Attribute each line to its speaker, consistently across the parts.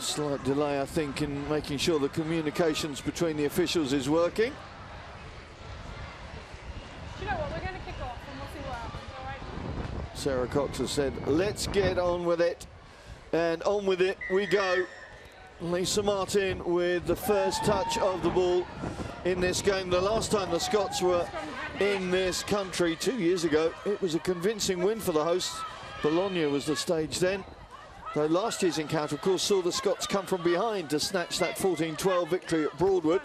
Speaker 1: Slight delay, I think, in making sure the communications between the officials is working.
Speaker 2: Do you know what? We're going to kick off and we'll see what happens, all right?
Speaker 1: Sarah Cox has said, let's get on with it. And on with it we go. Lisa Martin with the first touch of the ball in this game. The last time the Scots were in this country 2 years ago, it was a convincing win for the hosts. Bologna was the stage then. Though last year's encounter, of course, saw the Scots come from behind to snatch that 14-12 victory at Broadwood.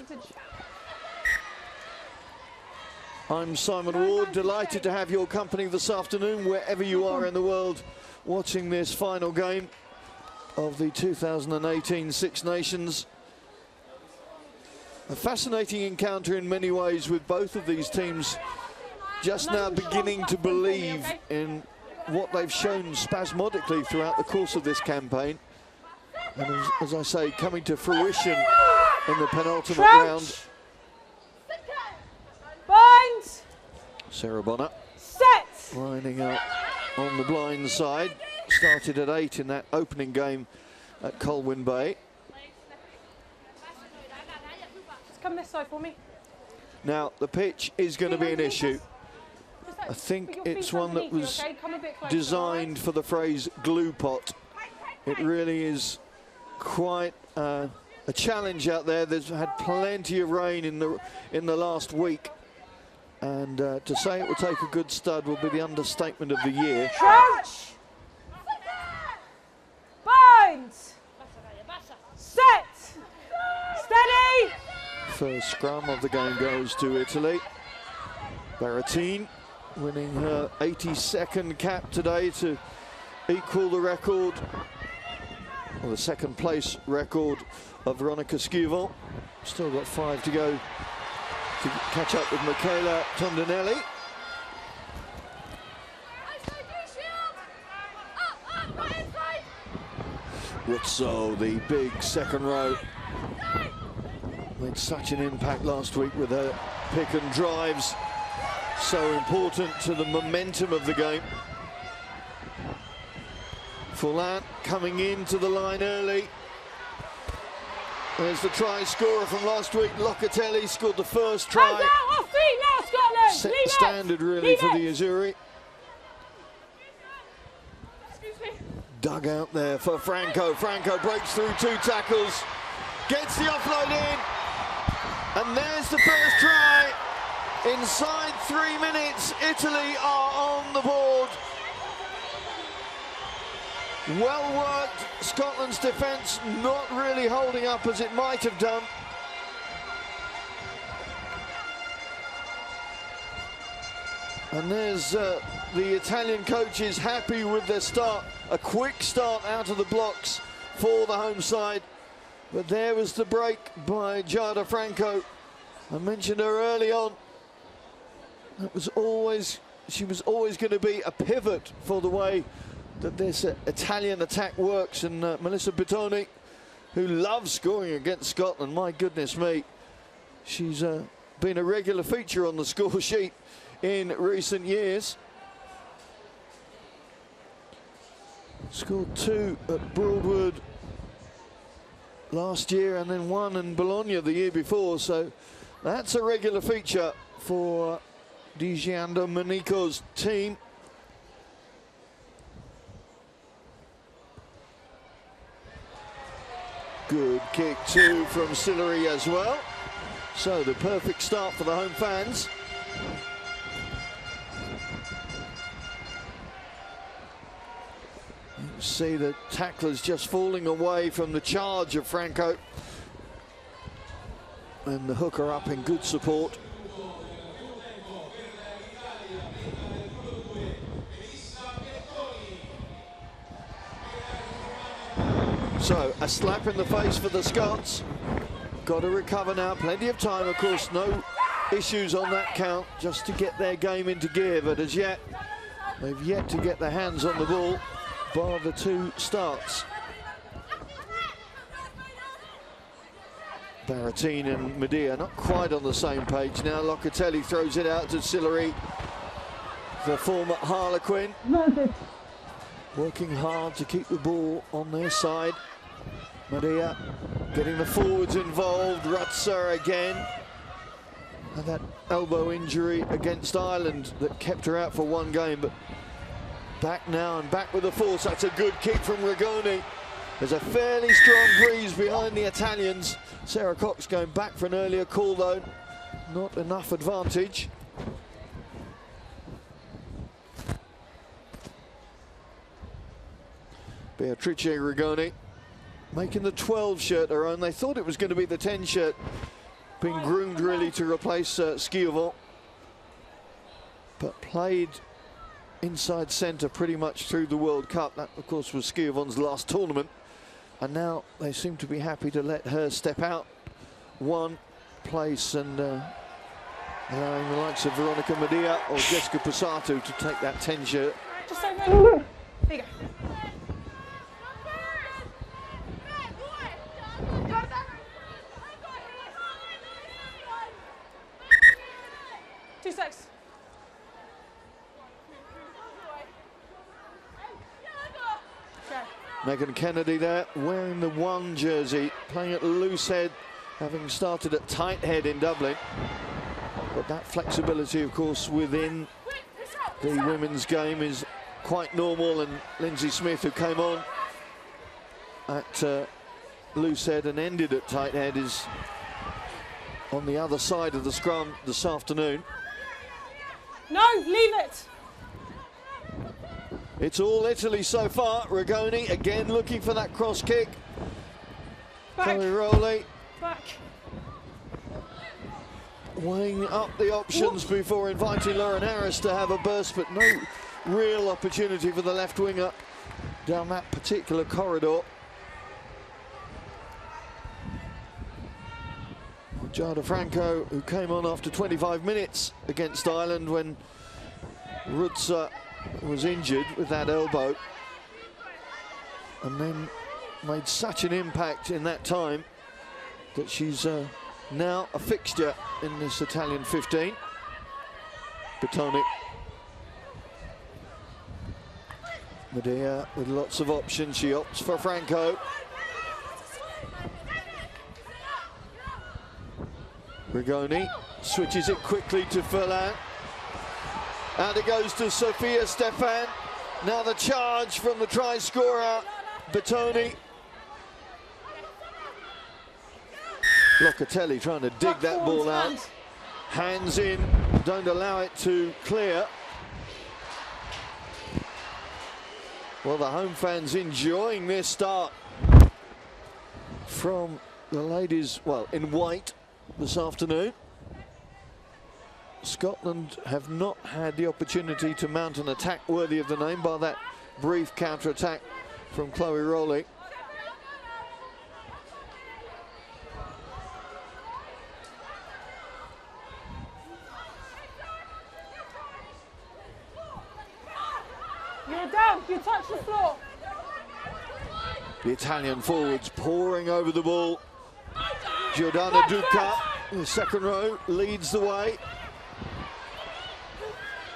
Speaker 1: I'm Simon Ward, delighted to have your company this afternoon, wherever you are in the world, watching this final game of the 2018 Six Nations. A fascinating encounter in many ways, with both of these teams just now beginning to believe in what they've shown spasmodically throughout the course of this campaign. And as I say, coming to fruition in the penultimate round.
Speaker 2: Bind.
Speaker 1: Sarah Bonner
Speaker 2: Set.
Speaker 1: lining up on the blind side. Started at 8 in that opening game at Colwyn Bay.
Speaker 2: Just come this side for me.
Speaker 1: Now, the pitch is going to be an issue. I think it's one that was designed for the phrase glue pot. It really is quite a challenge out there. There's had plenty of rain in the last week. And to say it will take a good stud will be the understatement of the year.
Speaker 2: Crouch. Bind. Set. Steady.
Speaker 1: First scrum of the game goes to Italy. Berrettine winning her 82nd cap today to equal the record, or the second place record, of Veronica Scuvon. Still got 5 to go to catch up with Michaela Tondinelli. Ruzzo, the big second row, made such an impact last week with her pick and drives. So important to the momentum of the game. Fullan coming into the line early. There's the try scorer from last week. Locatelli scored the first try.
Speaker 2: Hands out, off feet now, Scotland.
Speaker 1: Set
Speaker 2: Leave
Speaker 1: the standard really
Speaker 2: Leave
Speaker 1: for
Speaker 2: it.
Speaker 1: the Azzurri.
Speaker 2: Excuse me.
Speaker 1: Dug out there for Franco. Franco breaks through 2 tackles. Gets the offload in. And there's the first try. Inside 3 minutes, Italy are on the board. Well worked, Scotland's defence not really holding up as it might have done. And there's the Italian coaches happy with their start. A quick start out of the blocks for the home side. But there was the break by Giada Franco. I mentioned her early on. She was always going to be a pivot for the way that this Italian attack works. And Melissa Bitoni, who loves scoring against Scotland, my goodness me, she's been a regular feature on the score sheet in recent years. Scored 2 at Broadwood last year and then 1 in Bologna the year before, so that's a regular feature for Di Giandomenico's team. Good kick too from Sillery as well. So the perfect start for the home fans. You see the tacklers just falling away from the charge of Franco. And the hooker up in good support. So a slap in the face for the Scots. Got to recover now, plenty of time, of course, no issues on that count, just to get their game into gear, but as yet they've yet to get their hands on the ball, bar the 2 starts. Berrettine and Medea not quite on the same page now. Locatelli throws it out to Sillery, the former Harlequin. Working hard to keep the ball on their side. Medea getting the forwards involved. Rutzer again. And that elbow injury against Ireland that kept her out for one game, but back now and back with the force. That's a good kick from Rigoni. There's a fairly strong breeze behind the Italians. Sarah Cox going back for an earlier call though. Not enough advantage. Beatrice Rigoni making the 12 shirt her own. They thought it was going to be the 10 shirt, being groomed really to replace Schiavon, but played inside centre pretty much through the World Cup. That of course was Schiavon's last tournament, and now they seem to be happy to let her step out one place and allowing the likes of Veronica Medea or Jessica Pusatu to take that 10 shirt.
Speaker 2: Just over there. There you go. 2 seconds.
Speaker 1: Megan Kennedy there, wearing the 1 jersey, playing at Loosehead, having started at Tighthead in Dublin. But that flexibility, of course, within the women's game is quite normal, and Lindsay Smith, who came on at Loosehead and ended at Tighthead, is on the other side of the scrum this afternoon.
Speaker 2: No, leave it.
Speaker 1: It's all Italy so far. Rigoni again looking for that cross kick.
Speaker 2: Back.
Speaker 1: Rowley
Speaker 2: Back.
Speaker 1: weighing up the options before inviting Lauren Harris to have a burst, but no real opportunity for the left winger down that particular corridor. Giada Franco, who came on after 25 minutes against Ireland when Rutzer was injured with that elbow, and then made such an impact in that time that she's now a fixture in this Italian 15. Bertoni. Medea with lots of options. She opts for Franco. Rigoni switches it quickly to Furlan. And it goes to Sofia Stefan. Now the charge from the try scorer, Bertoni. Locatelli trying to dig that ball out. Hands in, don't allow it to clear. Well, the home fans enjoying this start from the ladies, well, in white this afternoon. Scotland have not had the opportunity to mount an attack worthy of the name by that brief counter-attack from Chloe Rowley.
Speaker 2: You're down, you touch the floor.
Speaker 1: The Italian forwards pouring over the ball. Giordana Duca in the second row leads the way.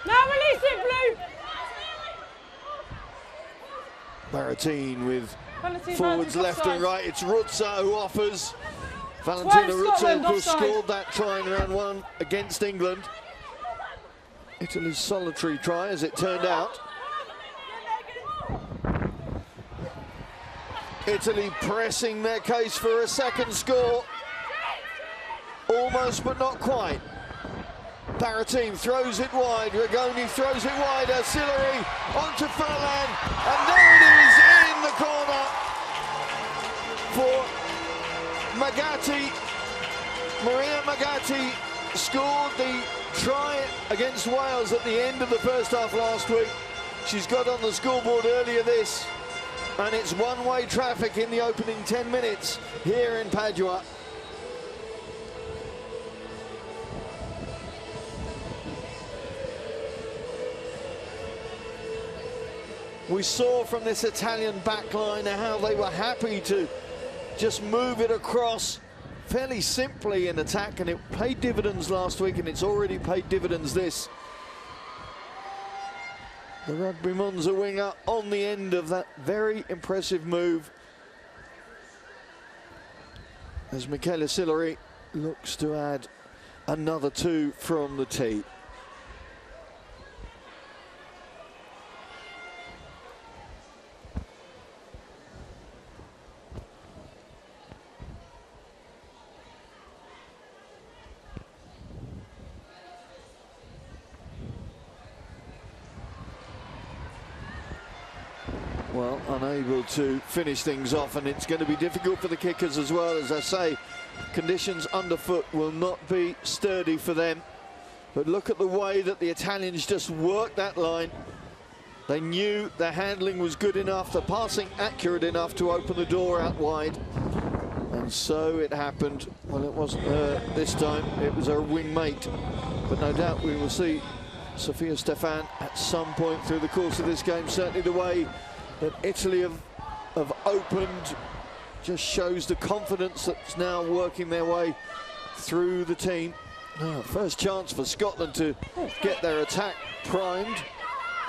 Speaker 2: Now release it, Blue.
Speaker 1: Baratine with
Speaker 2: Valentina
Speaker 1: forwards left
Speaker 2: offside.
Speaker 1: and right. It's Rutzer who offers. Valentina Rutzer, who
Speaker 2: offside.
Speaker 1: scored that try in round 1 against England. Italy's solitary try, as it turned out. Italy pressing their case for a second score. Almost, but not quite. Baratine throws it wide. Rigoni throws it wide. Arcillary onto Furlan. And there it is in the corner for Magatti. Maria Magatti scored the try against Wales at the end of the first half last week. She's got on the scoreboard earlier this, and it's one-way traffic in the opening 10 minutes here in Padua. We saw from this Italian backline how they were happy to just move it across fairly simply in attack, and it paid dividends last week, and it's already paid dividends this. The Rugby Monza winger on the end of that very impressive move. as Michaela Sillery looks to add another 2 from the tee. Well, unable to finish things off, and it's going to be difficult for the kickers as well. As I say, conditions underfoot will not be sturdy for them. But look at the way that the Italians just worked that line. They knew the handling was good enough, the passing accurate enough to open the door out wide. And so it happened. Well, it wasn't her this time, it was her wingmate. But no doubt we will see Sofia Stefan at some point through the course of this game. Certainly the way that Italy have opened just shows the confidence that's now working their way through the team. Now, first chance for Scotland to get their attack primed,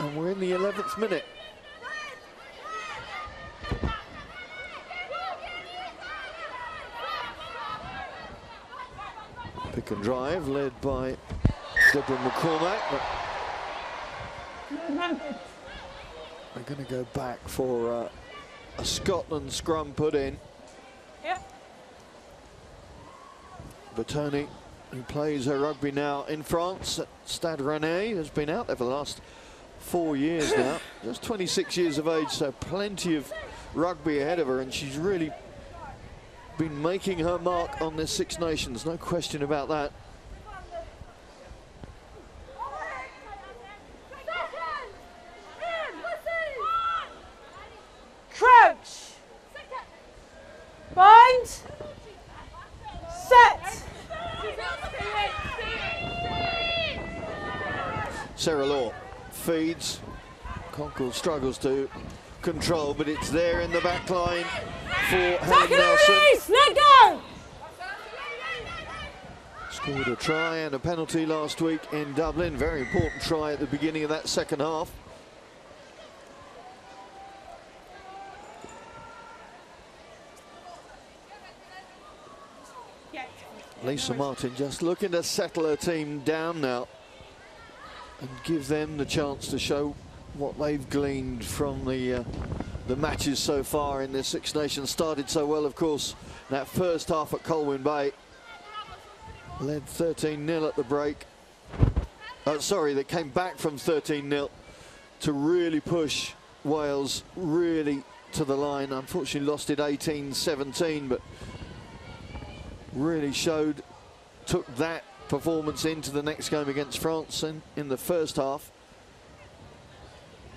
Speaker 1: and we're in the 11th minute. Pick and drive led by Deborah McCormack. We're going to go back for a Scotland scrum put in.
Speaker 2: Yep.
Speaker 1: Bertoni, who plays her rugby now in France at Stade Rennais, has been out there for the last 4 years now. Just 26 years of age, so plenty of rugby ahead of her, and she's really been making her mark on this Six Nations, no question about that.
Speaker 2: Crouch. Bind. Set.
Speaker 1: Sarah Law feeds. Conkle struggles to control, but it's there in the back line for Helen Nelson.
Speaker 2: Let go.
Speaker 1: Scored a try and a penalty last week in Dublin. Very important try at the beginning of that second half. Lisa Martin just looking to settle her team down now and give them the chance to show what they've gleaned from the matches so far in this Six Nations. Started so well, of course, that first half at Colwyn Bay. Led 13-0 at the break. Sorry, they came back from 13-0 to really push Wales really to the line. Unfortunately lost it 18-17, but really took that performance into the next game against France in the first half.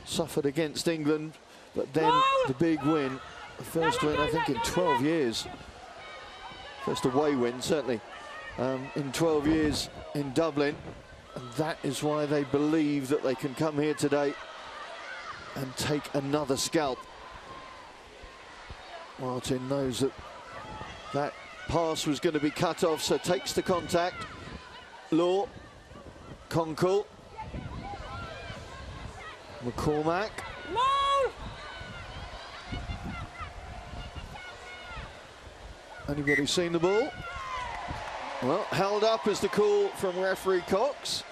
Speaker 1: Suffered against England, but then the big win, the first win I think in 12 years. First away win, certainly, in 12 years in Dublin. And that is why they believe that they can come here today and take another scalp. Martin knows that pass was going to be cut off, so takes the contact. Law, Conkle, McCormack.
Speaker 2: No.
Speaker 1: Anybody seen the ball? Well, held up is the call from referee Cox.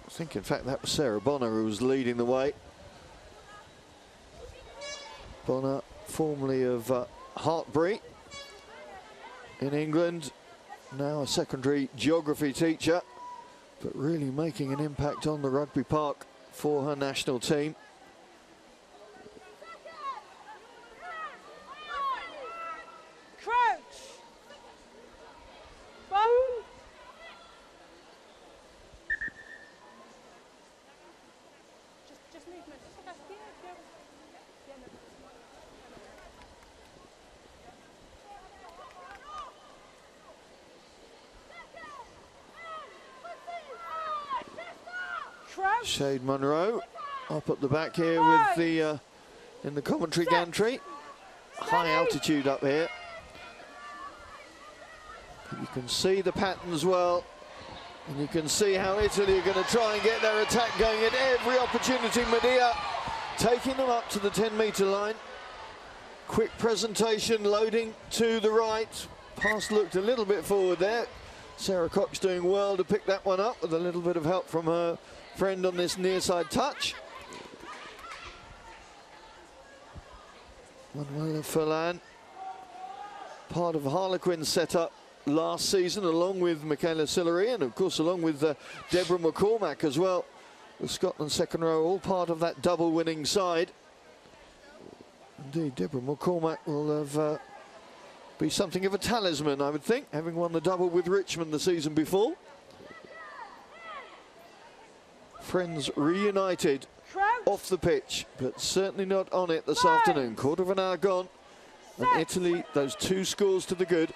Speaker 1: I think, in fact, that was Sarah Bonner who was leading the way. Bonner, formerly of Hartbury in England, now a secondary geography teacher, but really making an impact on the rugby park for her national team.
Speaker 2: Crouch. Bone. Just movement.
Speaker 1: Shade Munro up at the back here with the in the commentary gantry. High altitude up here. You can see the patterns well, and you can see how Italy are going to try and get their attack going at every opportunity. Medea taking them up to the 10-metre line. Quick presentation, loading to the right. Pass looked a little bit forward there. Sarah Cox doing well to pick that one up with a little bit of help from her friend on this near side touch. Manuela Furlan, part of Harlequin's setup last season, along with Michaela Sillery and of course along with Deborah McCormack as well. The Scotland second row, all part of that double winning side. Indeed, Deborah McCormack will have be something of a talisman, I would think, having won the double with Richmond the season before. Friends reunited off the pitch, but certainly not on it this afternoon. Quarter of an hour gone, and Italy, those 2 scores to the good.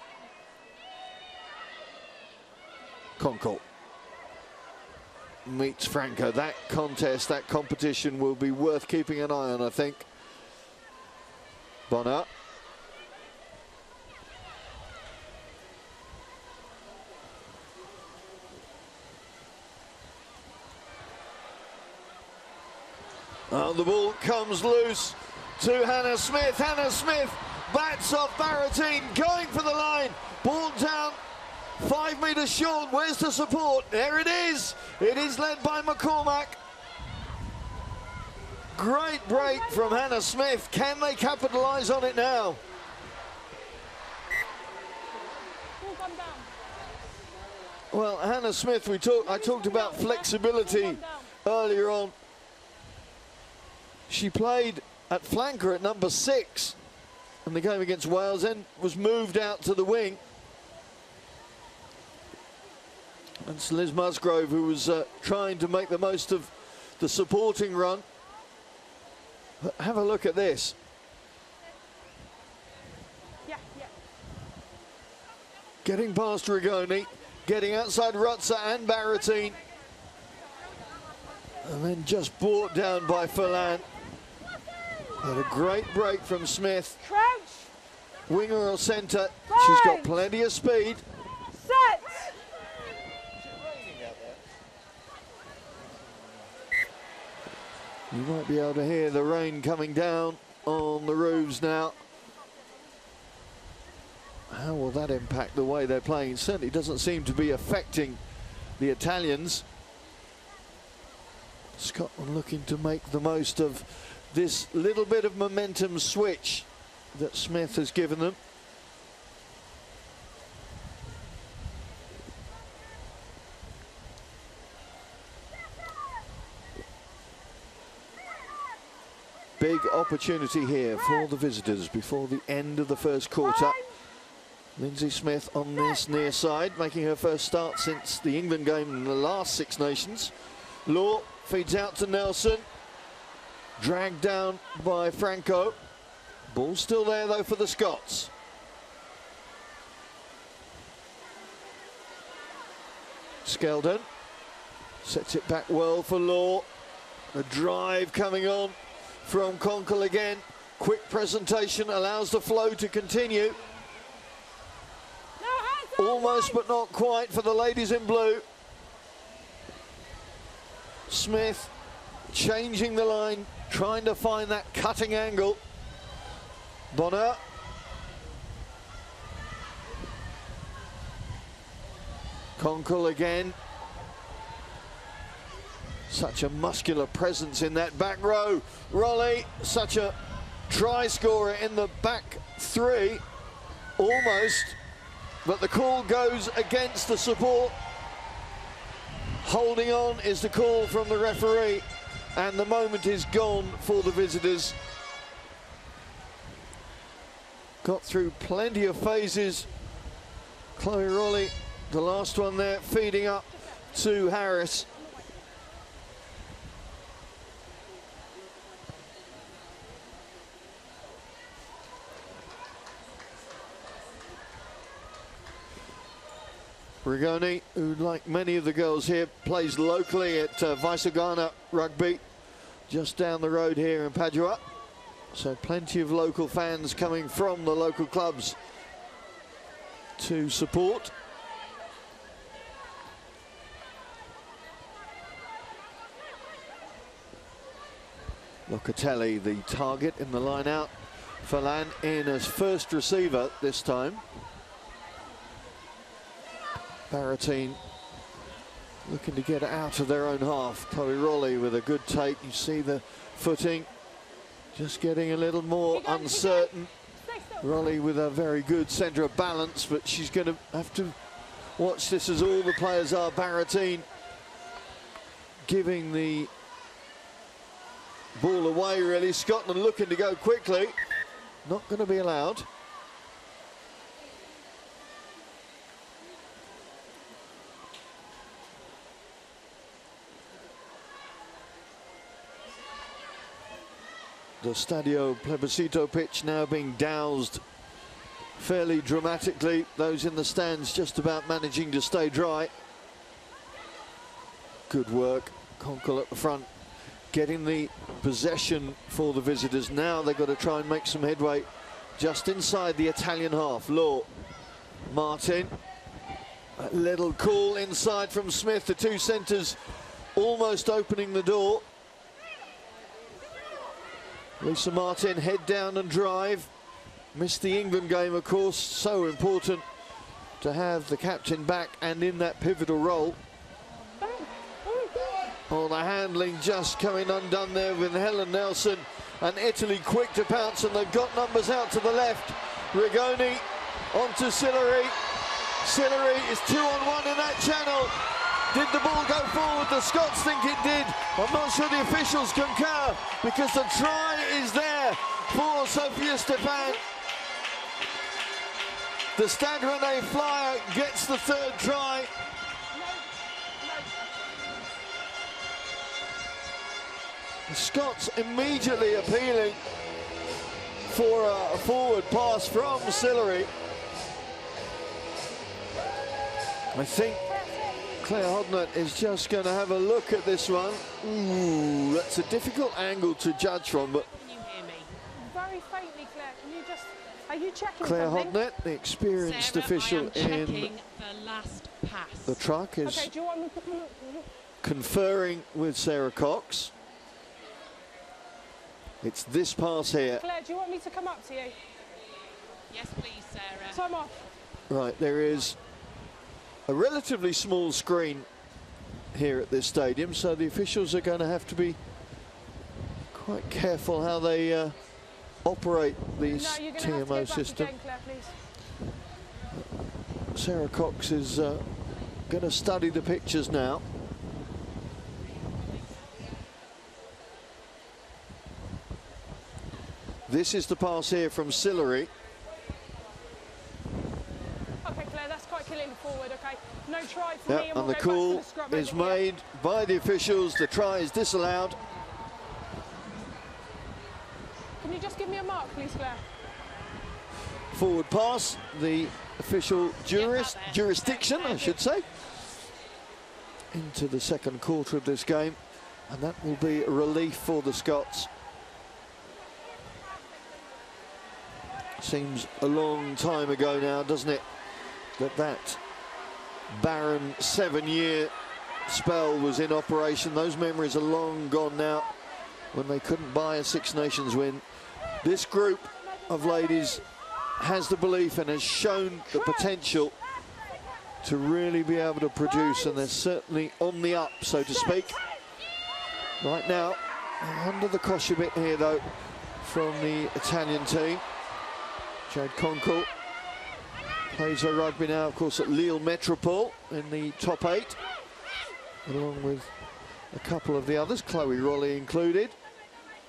Speaker 1: Conkle meets Franco. That contest, that competition will be worth keeping an eye on, I think. Bonner. Oh, the ball comes loose to Hannah Smith. Hannah Smith bats off Barrettine, going for the line. Ball down, 5 metres short. Where's the support? There it is. It is led by McCormack. Great break from Hannah Smith. Can they capitalise on it now? Well, Hannah Smith, I talked about flexibility earlier on. She played at flanker at number 6 in the game against Wales, then was moved out to the wing. And it's Liz Musgrove who was trying to make the most of the supporting run. But have a look at this. Getting past Rigoni, getting outside Rutzer and Barrettine. And then just brought down by Furlan. Had a great break from Smith.
Speaker 2: Crouch.
Speaker 1: Winger or centre. She's got plenty of speed.
Speaker 2: Set.
Speaker 1: You might be able to hear the rain coming down on the roofs now. How will that impact the way they're playing? It certainly doesn't seem to be affecting the Italians. Scotland looking to make the most of this little bit of momentum switch that Smith has given them. Big opportunity here for the visitors before the end of the first quarter. Lindsay Smith on this near side, making her first start since the England game in the last Six Nations. Law feeds out to Nelson. Dragged down by Franco. Ball still there though for the Scots. Skeldon sets it back well for Law. A drive coming on from Conkle again. Quick presentation allows the flow to continue. Almost but not quite for the ladies in blue. Smith changing the line, trying to find that cutting angle. Bonner. Conkle again. Such a muscular presence in that back row. Rolly, such a try scorer in the back 3. Almost, but the call goes against the support. Holding on is the call from the referee, and the moment is gone for the visitors. Got through plenty of phases. Chloe Rolly, the last one there, feeding up to Harris. Rigoni, who, like many of the girls here, plays locally at Vaisugana Rugby, just down the road here in Padua. So plenty of local fans coming from the local clubs to support. Locatelli, the target in the line out. Finla in as first receiver this time. Baratine looking to get it out of their own half. Chloe Rowley with a good take. You see the footing just getting a little more uncertain. Rowley with a very good centre of balance, but she's going to have to watch this as all the players are. Baratine giving the ball away, really. Scotland looking to go quickly. Not going to be allowed. The Stadio Plebiscito pitch now being doused fairly dramatically. Those in the stands just about managing to stay dry. Good work. Conkle at the front, getting the possession for the visitors. Now they've got to try and make some headway just inside the Italian half. Law, Martin, a little call inside from Smith. The two centres almost opening the door. Lisa Martin, head down and drive. Missed the England game, of course. So important to have the captain back and in that pivotal role. Oh, the handling just coming undone there with Helen Nelson, and Italy quick to pounce, and they've got numbers out to the left. Rigoni onto Sillery. Sillery is 2-on-1 in that channel. Did the ball go forward? The Scots think it did. I'm not sure the officials concur, because the try is there for Sophia Stefan. The Stade Rennais flyer gets the third try. The Scots immediately appealing for a forward pass from Sillery. I think Claire Hodnett is just going to have a look at this one. Ooh, that's a difficult angle to judge from, but...
Speaker 2: Can you hear me? Very faintly, Claire. Can you just... Are you checking
Speaker 1: Claire
Speaker 2: something?
Speaker 1: Hodnett, the experienced
Speaker 3: Sarah,
Speaker 1: official
Speaker 3: I am
Speaker 1: in
Speaker 3: checking the last pass.
Speaker 1: the truck, is
Speaker 2: Okay, do you want me to...
Speaker 1: conferring with Sarah Cox. It's this pass here.
Speaker 2: Claire, do you want me to come up to you?
Speaker 3: Yes, please, Sarah.
Speaker 2: So I'm off.
Speaker 1: Right, there is a relatively small screen here at this stadium, so the officials are going to have to be quite careful how they operate these
Speaker 2: No, you're going to have to
Speaker 1: TMO
Speaker 2: get back
Speaker 1: system.
Speaker 2: again, Claire, please.
Speaker 1: Sarah Cox is going to study the pictures now. This is the pass here from Sillery.
Speaker 2: Okay, Claire, that's quite killing forward, okay? No try for me,
Speaker 1: Yeah,
Speaker 2: and
Speaker 1: and
Speaker 2: we'll
Speaker 1: the
Speaker 2: go
Speaker 1: call
Speaker 2: back to the scrum
Speaker 1: is
Speaker 2: over here.
Speaker 1: made by the officials. The try is disallowed.
Speaker 2: Can you just give me a mark, please, Claire?
Speaker 1: Forward pass, the official jurisdiction, I should say, into the second quarter of this game, and that will be a relief for the Scots. Seems a long time ago now, doesn't it, that barren 7-year spell was in operation. Those memories are long gone now, when they couldn't buy a Six Nations win. This group of ladies has the belief and has shown the potential to really be able to produce, and they're certainly on the up, so to speak. Right now, under the cosh a bit here, though, from the Italian team. Jade Conkle plays her rugby now, of course, at Lille Metropole in the top 8, along with a couple of the others, Chloe Rowley included.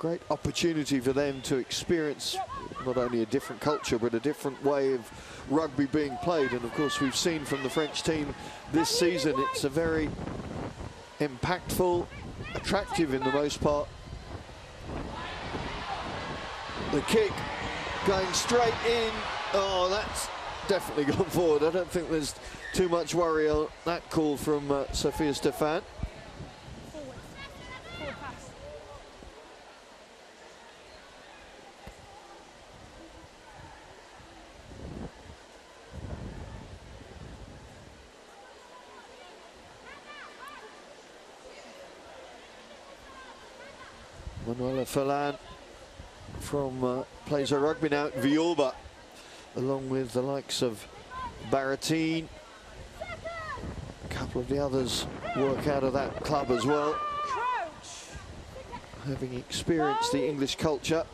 Speaker 1: Great opportunity for them to experience not only a different culture, but a different way of rugby being played. And of course, we've seen from the French team this season, it's a very impactful, attractive in the most part. The kick going straight in. Oh, that's definitely gone forward. I don't think there's too much worry on that call from Sophia Stefan.
Speaker 2: Forward pass.
Speaker 1: Manuela Finla from plays her rugby now at Viorba, along with the likes of Baratine. A couple of the others work out of that club as well, having experienced the English culture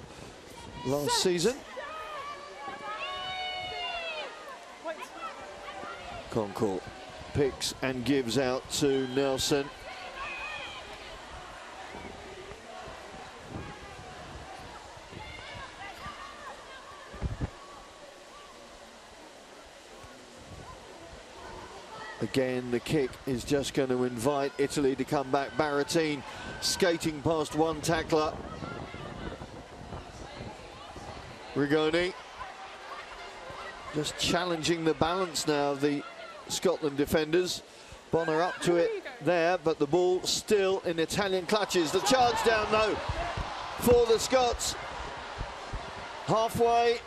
Speaker 1: last season. Concourt picks and gives out to Nelson. Again, the kick is just going to invite Italy to come back. Baratine skating past one tackler. Rigoni just challenging the balance now of the Scotland defenders. Bonner up to it there, but the ball still in Italian clutches. The charge down though for the Scots. Halfway,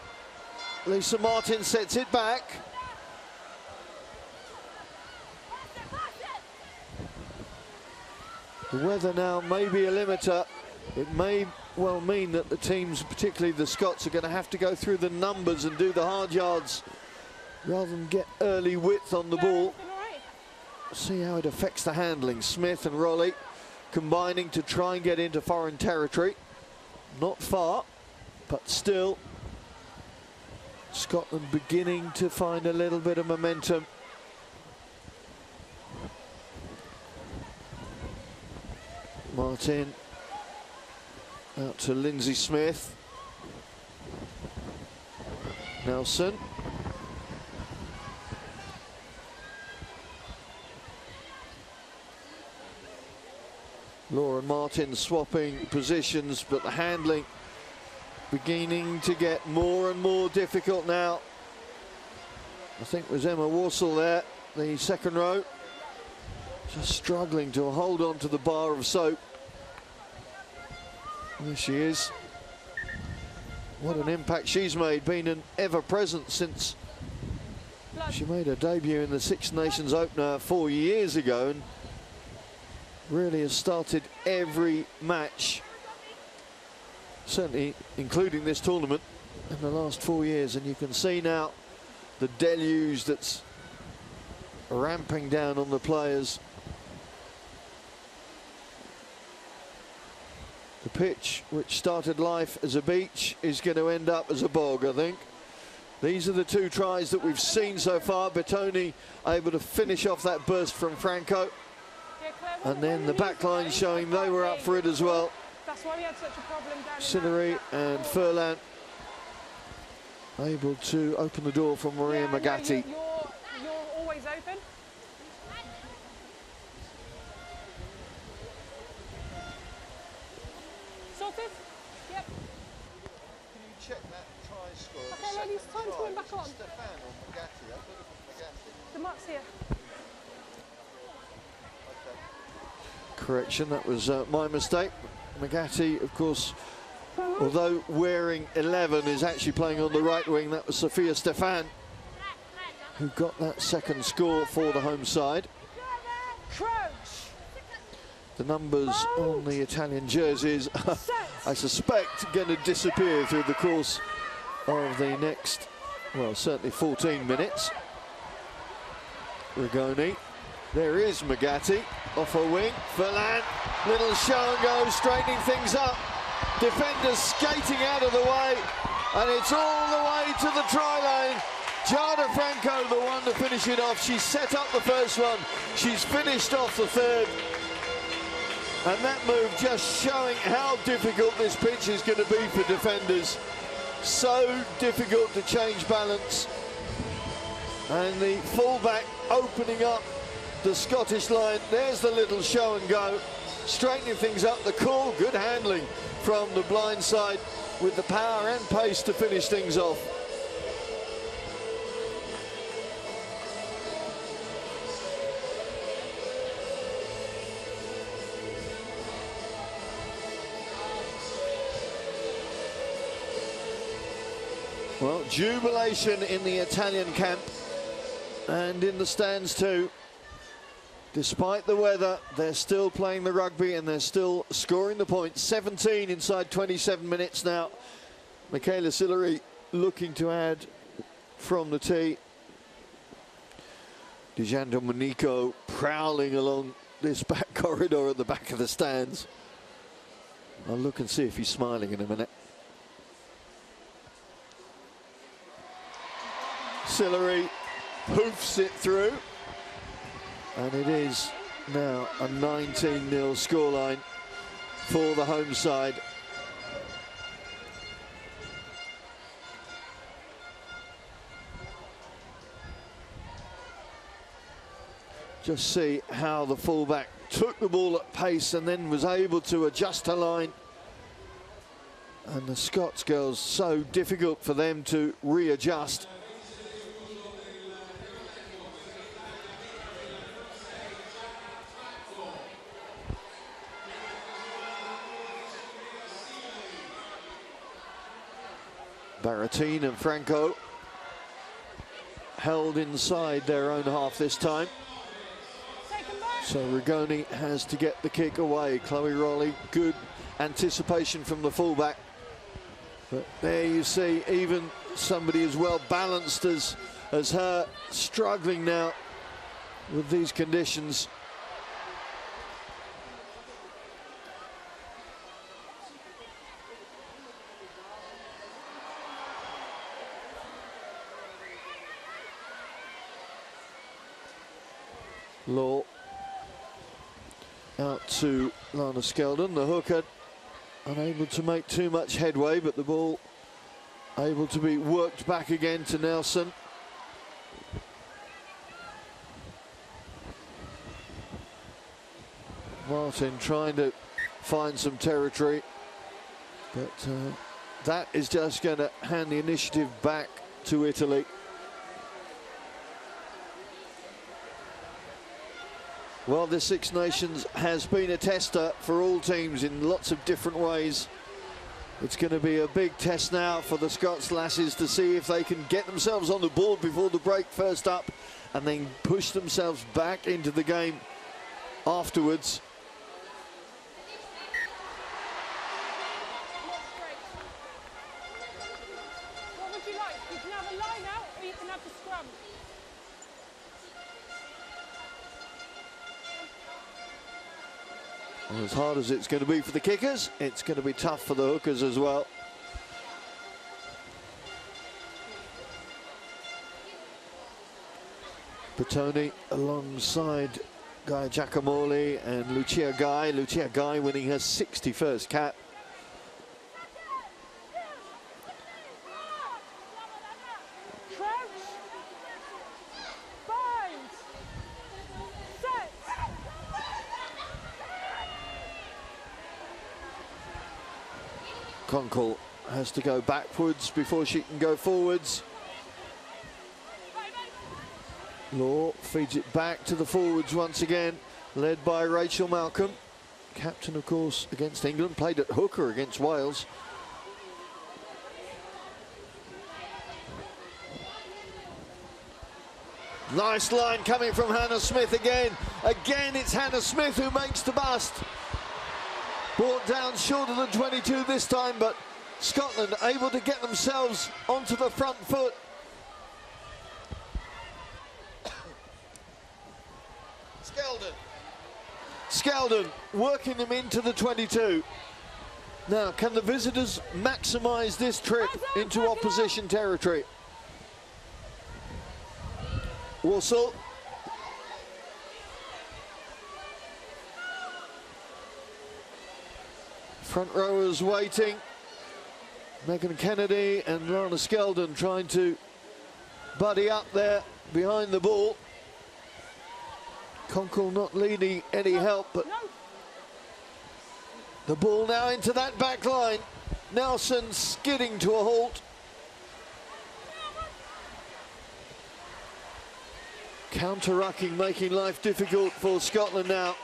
Speaker 1: Lisa Martin sets it back. The weather now may be a limiter. It may well mean that the teams, particularly the Scots, are going to have to go through the numbers and do the hard yards rather than get early width on the ball. See how it affects the handling. Smith and Rolly combining to try and get into foreign territory. Not far, but still Scotland beginning to find a little bit of momentum. Martin out to Lindsay Smith. Nelson. Laura Martin swapping positions, but the handling beginning to get more and more difficult now. I think it was Emma Warsall there, the second row. Just struggling to hold on to the bar of soap. There she is. What an impact she's made, been an ever-present since she made her debut in the Six Nations opener 4 years ago, and really has started every match, certainly including this tournament, in the last 4 years. And you can see now the deluge that's ramping down on the players. The pitch, which started life as a beach, is going to end up as a bog, I think. These are the two tries that we've seen so far. Bertoni able to finish off that burst from Franco. And then the back line showing they were up for it as well.
Speaker 2: That's why we had such a problem down
Speaker 1: Sillery and Furlan able to open the door for Maria Magatti.
Speaker 2: You're always open. Sorted? Yep.
Speaker 1: Can you check that try score?
Speaker 2: Okay, ladies, time to come back on.
Speaker 1: Stefan or Magatti? I thought it was Magatti.
Speaker 2: The mark's here.
Speaker 1: Correction, that was my mistake. Magatti, of course, although wearing 11, is actually playing on the right wing. That was Sophia Stefan who got that second score for the home side. The numbers on the Italian jerseys are, I suspect, going to disappear through the course of the next, well, certainly 14 minutes. Rigoni. There is Magatti off her wing. Furlan, little show and go, straightening things up. Defenders skating out of the way, and it's all the way to the try line. Giada Franco, the one to finish it off. She set up the first one. She's finished off the third. And that move just showing how difficult this pitch is going to be for defenders. So difficult to change balance. And the fullback opening up the Scottish line. There's the little show and go, straightening things up. The call, good handling from the blind side with the power and pace to finish things off. Well, jubilation in the Italian camp and in the stands too. Despite the weather, they're still playing the rugby and they're still scoring the points. 17 inside 27 minutes now. Michaela Sillery looking to add from the tee. Dijan Domenico prowling along this back corridor at the back of the stands. I'll look and see if he's smiling in a minute. Sillery hoofs it through. And it is now a 19-0 scoreline for the home side. Just see how the fullback took the ball at pace and then was able to adjust her line. And the Scots girls, so difficult for them to readjust. Baratine and Franco held inside their own half this time. So Rigoni has to get the kick away. Chloe Rowley, good anticipation from the fullback. But there you see, even somebody as well balanced as her, struggling now with these conditions. Law out to Lana Skeldon, the hooker, unable to make too much headway, but the ball able to be worked back again to Nelson. Martin trying to find some territory, but that is just going to hand the initiative back to Italy. Well, the Six Nations has been a tester for all teams in lots of different ways. It's going to be a big test now for the Scots lasses to see if they can get themselves on the board before the break first up and then push themselves back into the game afterwards.
Speaker 2: What would you like? You can have a line out or you can have the scrum.
Speaker 1: Well, as hard as it's going to be for the kickers, it's going to be tough for the hookers as well. Bertoni alongside Guy Giacomoli and Lucia Guy. Lucia Guy winning her 61st cap. Conkle has to go backwards before she can go forwards. Law feeds it back to the forwards once again, led by Rachel Malcolm. Captain, of course, against England, played at hooker against Wales. Nice line coming from Hannah Smith again. Again, it's Hannah Smith who makes the bust. Brought down shorter than 22 this time, but Scotland able to get themselves onto the front foot. Skeldon working them into the 22. Now, can the visitors maximise this trip into opposition territory? Walsall. Front rowers waiting. Megan Kennedy and Lana Skeldon trying to buddy up there behind the ball. Conkle not leading any help, but the ball now into that back line. Nelson skidding to a halt. Counter-rucking, making life difficult for Scotland now.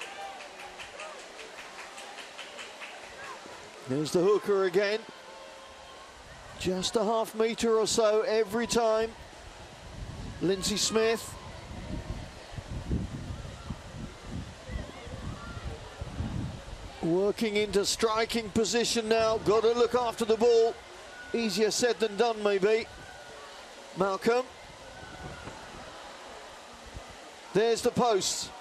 Speaker 1: There's the hooker again. Just a half metre or so every time. Lindsay Smith. Working into striking position now. Got to look after the ball. Easier said than done, maybe. Malcolm. There's the post.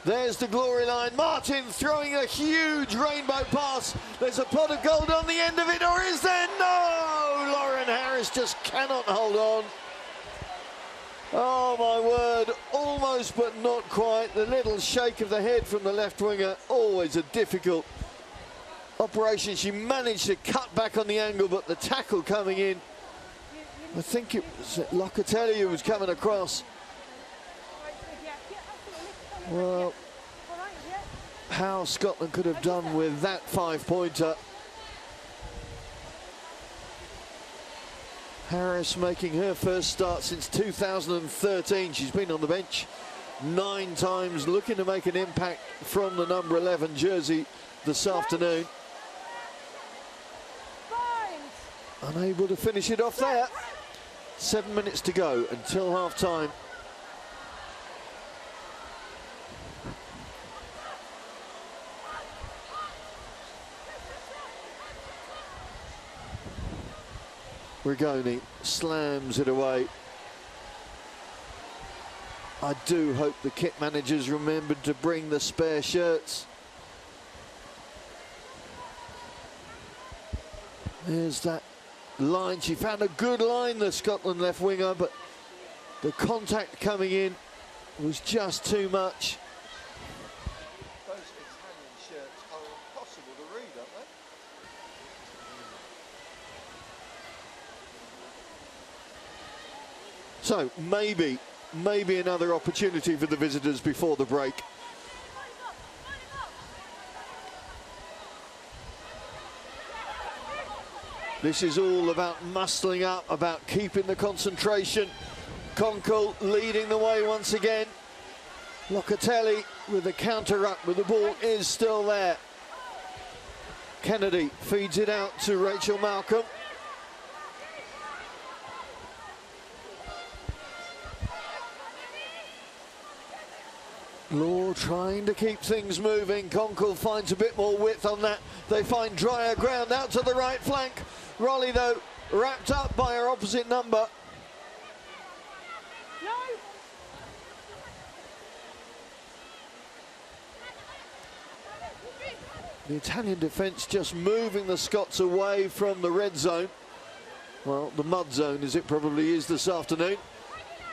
Speaker 1: There's the glory line. Martin throwing a huge rainbow pass. There's a pot of gold on the end of it, or is there? No! Lauren Harris just cannot hold on. Oh my word, almost but not quite. The little shake of the head from the left winger, always a difficult operation. She managed to cut back on the angle, but the tackle coming in, I think it was Locatelli who was coming across. Well, how Scotland could have done with that 5-pointer. Harris making her first start since 2013. She's been on the bench 9 times, looking to make an impact from the number 11 jersey this afternoon. Unable to finish it off there. 7 minutes to go until half-time. Rigoni slams it away. I do hope the kit managers remembered to bring the spare shirts. There's that line. She found a good line, the Scotland left winger, but the contact coming in was just too much. Those Italian shirts are impossible to read, aren't they? So maybe another opportunity for the visitors before the break. This is all about muscling up, about keeping the concentration. Conkle leading the way once again. Locatelli with the counter-up, but the ball is still there. Kennedy feeds it out to Rachel Malcolm. Law trying to keep things moving. Conkle finds a bit more width on that. They find drier ground out to the right flank. Rolly, though, wrapped up by her opposite number.
Speaker 2: No.
Speaker 1: The Italian defence just moving the Scots away from the red zone. Well, the mud zone, as it probably is this afternoon.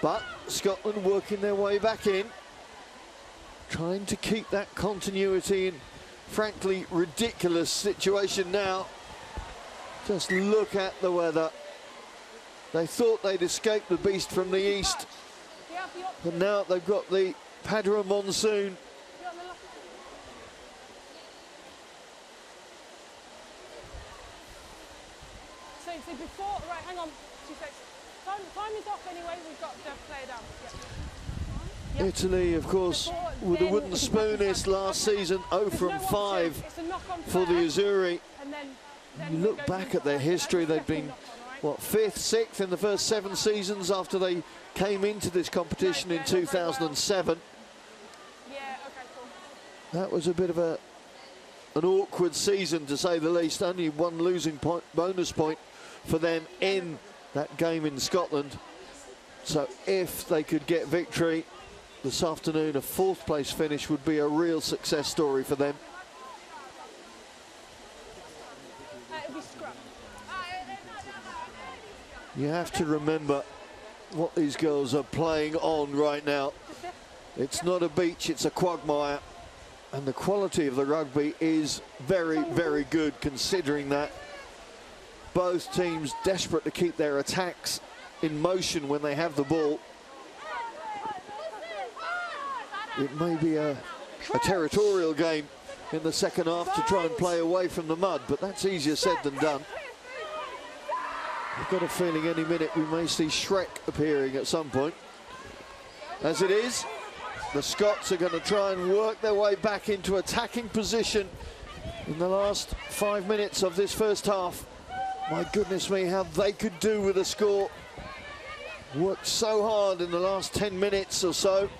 Speaker 1: But Scotland working their way back in. Trying to keep that continuity in, frankly, ridiculous situation now. Just look at the weather. They thought they'd escaped the beast from the east, but now they've got the Padua monsoon.
Speaker 2: So before, right, hang on, 2 seconds. Time is off anyway, we've got to play it down. Yep.
Speaker 1: Italy, of course, with a wooden spoonist last season, 0 from 5 for the Azzurri. You look back at their history, they've been, what, 5th, 6th in the first 7 seasons after they came into this competition in 2007.
Speaker 2: Yeah, okay, cool.
Speaker 1: That was a bit of an awkward season, to say the least. Only 1 losing bonus point for them in that game in Scotland. So if they could get victory this afternoon, a 4th place finish would be a real success story for them. You have to remember what these girls are playing on right now. It's not a beach, it's a quagmire. And the quality of the rugby is very, very good, considering that. Both teams desperate to keep their attacks in motion when they have the ball. It may be a territorial game in the second half to try and play away from the mud, but that's easier said than done. I've got a feeling any minute we may see Shrek appearing at some point. As it is, the Scots are going to try and work their way back into attacking position in the last 5 minutes of this first half. My goodness me, how they could do with a score. Worked so hard in the last 10 minutes or so.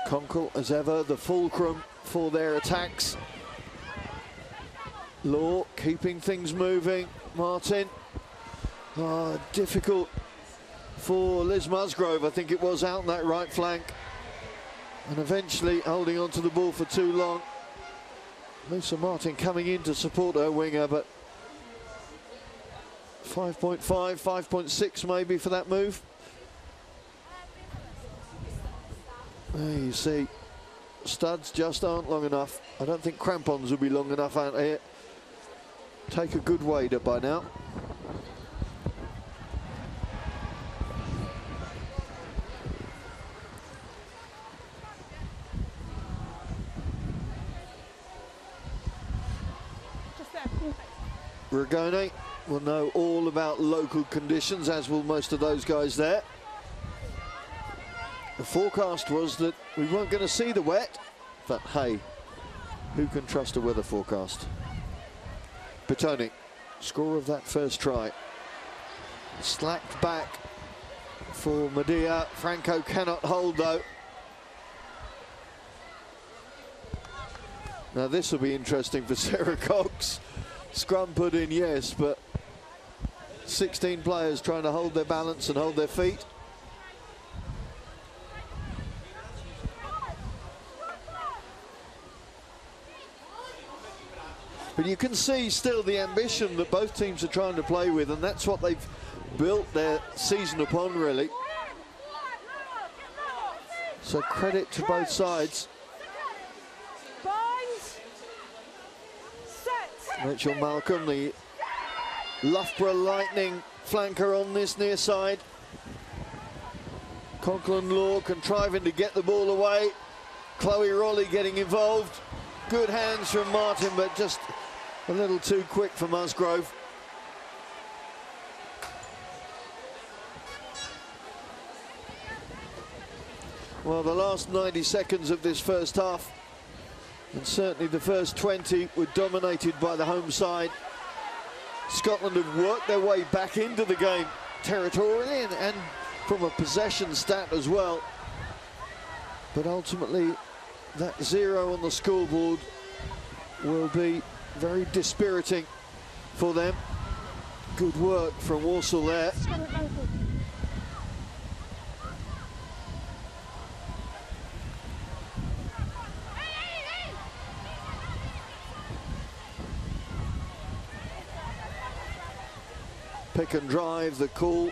Speaker 1: Conkle, as ever, the fulcrum for their attacks. Law keeping things moving. Martin, difficult for Liz Musgrove, I think it was, out on that right flank. And eventually holding on to the ball for too long. Lisa Martin coming in to support her winger, but 5.5, 5.6 maybe for that move. There you see, studs just aren't long enough. I don't think crampons will be long enough out here. Take a good wader by now. Ragone will know all about local conditions, as will most of those guys there. The forecast was that we weren't going to see the wet, but hey, who can trust a weather forecast? Bertoni, score of that first try. Slacked back for Medea. Franco cannot hold though. Now this will be interesting for Sarah Cox. Scrum put in, yes, but 16 players trying to hold their balance and hold their feet. But you can see still the ambition that both teams are trying to play with, and that's what they've built their season upon, really. So credit to both sides. Rachel Malcolm, the Loughborough Lightning flanker on this near side. Conklin Law contriving to get the ball away. Chloe Rowley getting involved. Good hands from Martin, but just a little too quick for Musgrove. Well, the last 90 seconds of this first half, and certainly the first 20, were dominated by the home side. Scotland have worked their way back into the game territorially and from a possession stat as well. But ultimately, that 0 on the scoreboard will be very dispiriting for them. Good work from Walsall there. Pick and drive, the call.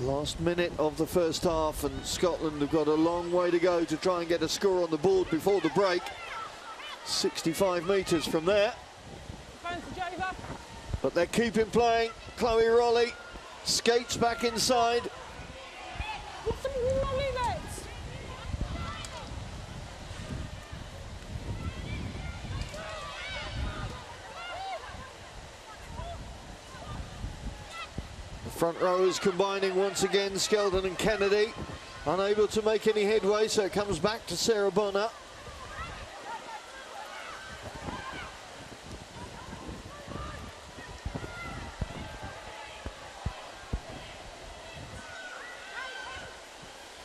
Speaker 1: Last minute of the first half, and Scotland have got a long way to go to try and get a score on the board before the break. 65 metres from there. But they're keeping playing. Chloe Rowley skates back inside. Front rowers combining once again. Skelton and Kennedy unable to make any headway, so it comes back to Sarah Bonner.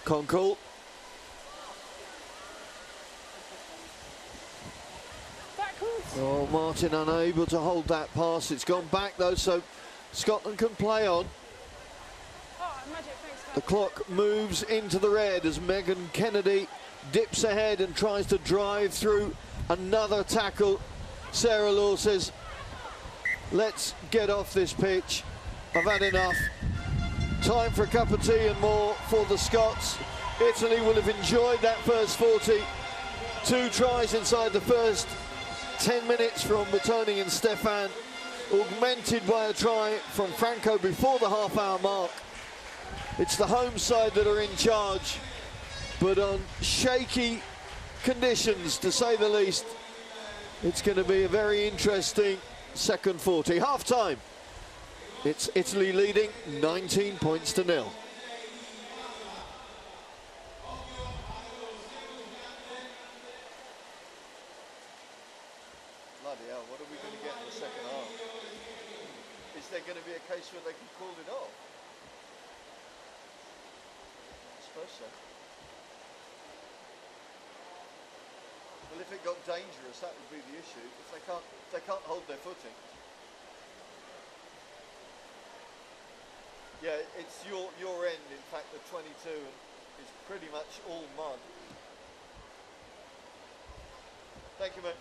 Speaker 1: Conkle. Oh, Martin unable to hold that pass. It's gone back though, so Scotland can play on. The clock moves into the red as Megan Kennedy dips ahead and tries to drive through another tackle. Sarah Law says, let's get off this pitch. I've had enough. Time for a cup of tea and more for the Scots. Italy will have enjoyed that first 40. 2 tries inside the first 10 minutes from Bertoni and Stefan, augmented by a try from Franco before the half-hour mark. It's the home side that are in charge, but on shaky conditions, to say the least. It's going to be a very interesting second 40. Half-time. It's Italy leading 19 points to 0. Bloody hell, what are we going to get in the second half? Is there going to be a case where they can call it off? I suppose so. Well, if it got dangerous, that would be the issue. If they can't hold their footing. Yeah, it's your end. In fact, the 22 is pretty much all mud. Thank you, mate.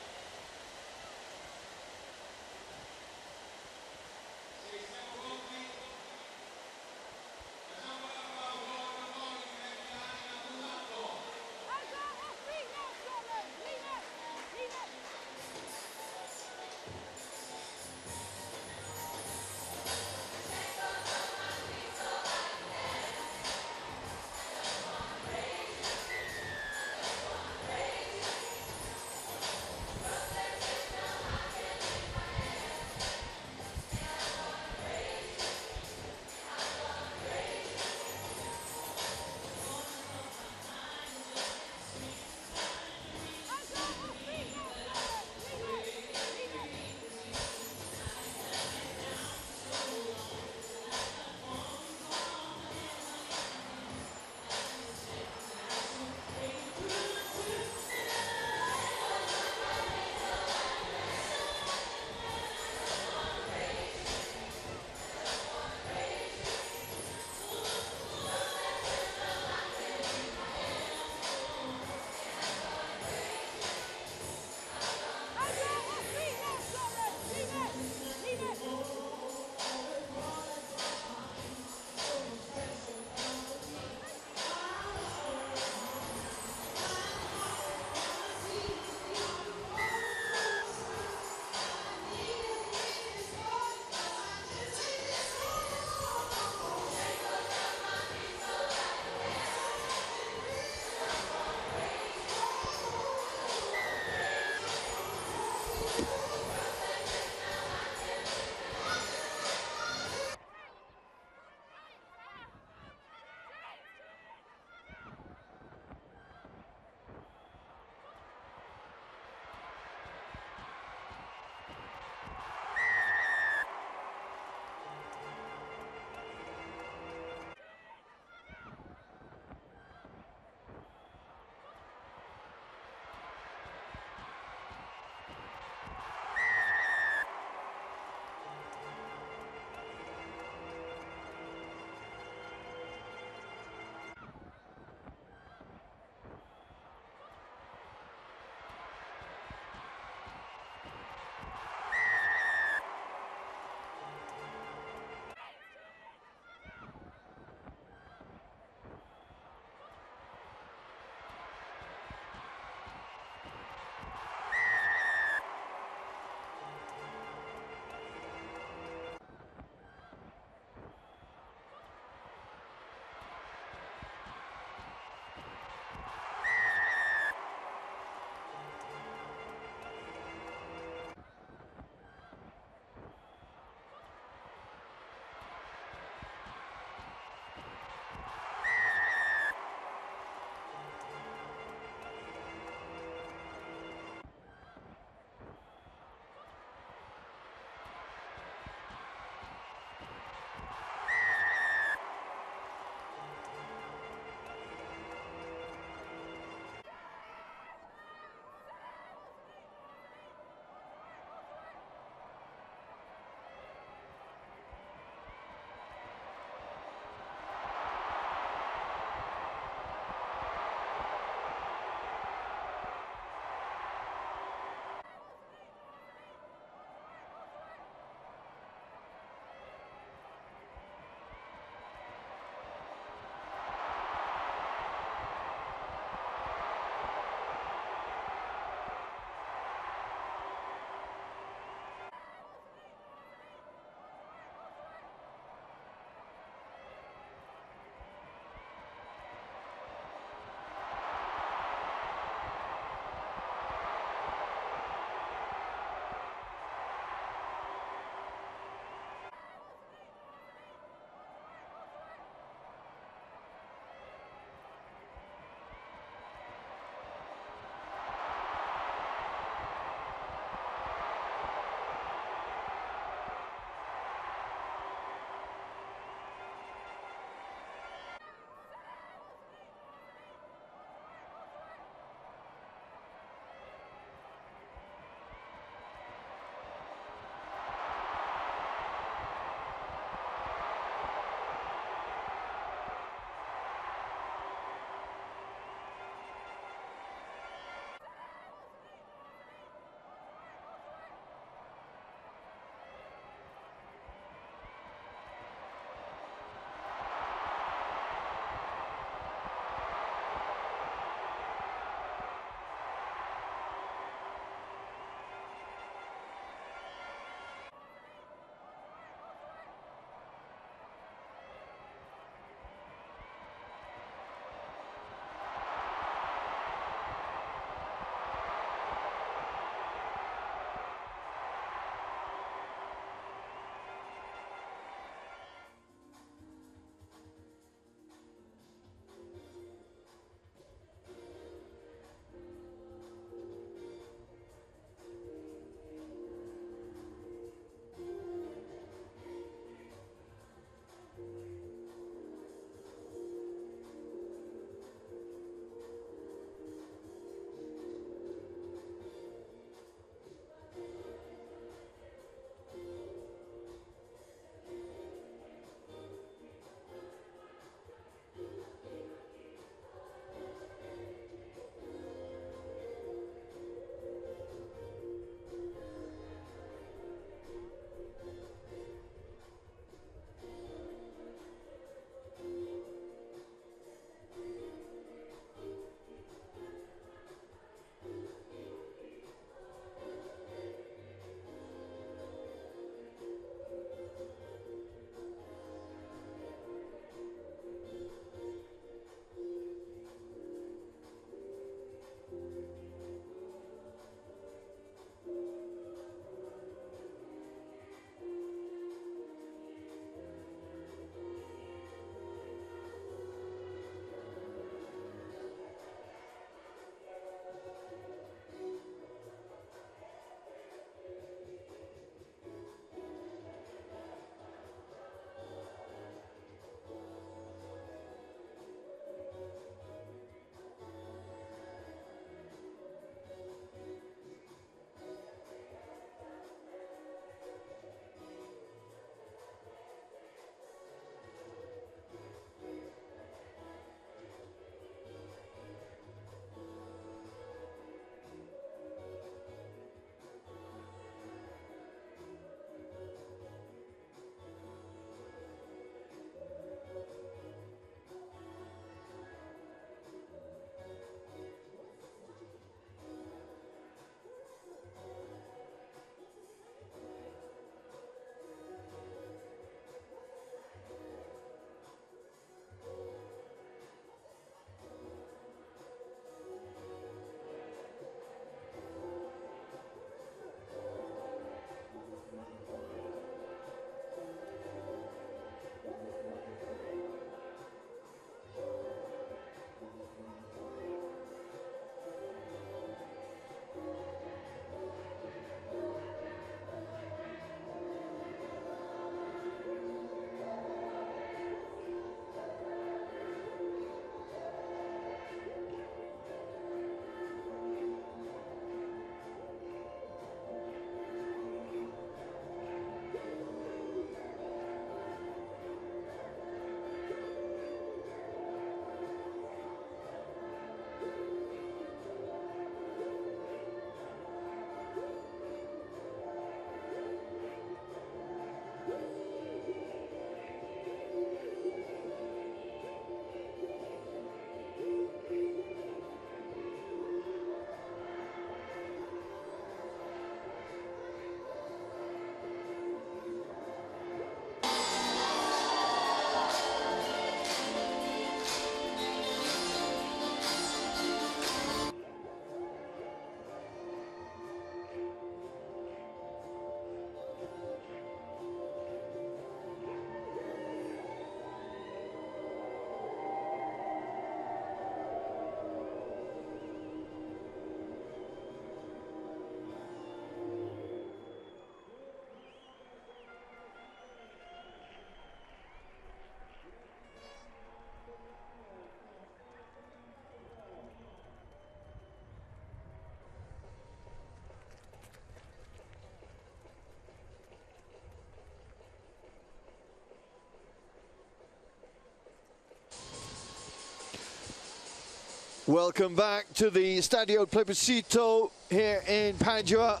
Speaker 1: Welcome back to the Stadio Plebiscito here in Padua.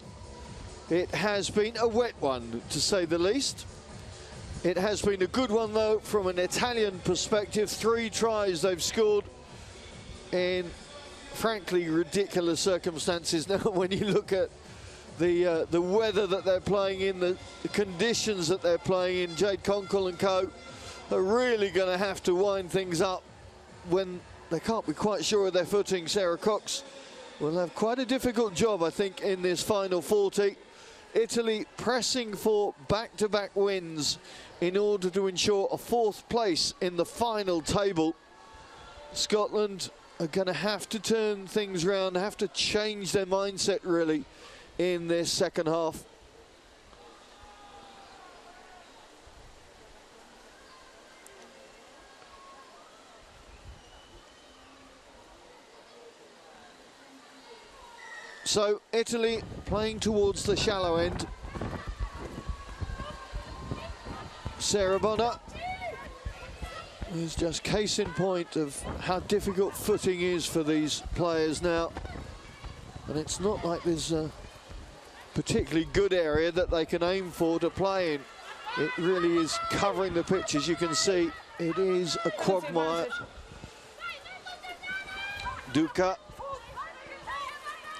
Speaker 1: It has been a wet one, to say the least. It has been a good one, though, from an Italian perspective. 3 tries they've scored in, frankly, ridiculous circumstances. Now, when you look at the weather that they're playing in, the conditions that they're playing in, Jade Conkle and co are really going to have to wind things up when they can't be quite sure of their footing. Sarah Cox will have quite a difficult job, I think, in this final 40. Italy pressing for back-to-back wins in order to ensure a 4th place in the final table. Scotland are going to have to turn things around, have to change their mindset, really, in this second half. So Italy playing towards the shallow end. Sarah Bonner is just case in point of how difficult footing is for these players now. And it's not like there's a particularly good area that they can aim for to play in. It really is covering the pitch, as you can see. It is a quagmire. Duca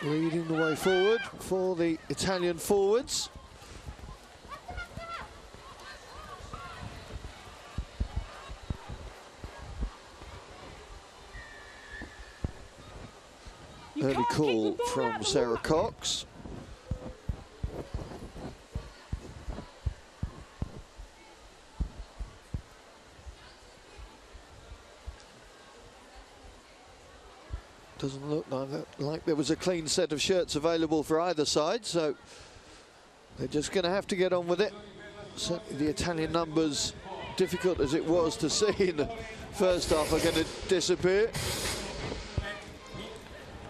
Speaker 1: leading the way forward for the Italian forwards. Early call from Sarah Cox. Doesn't look like there was a clean set of shirts available for either side, so they're just going to have to get on with it. Certainly the Italian numbers, difficult as it was to see in the first half, are going to disappear.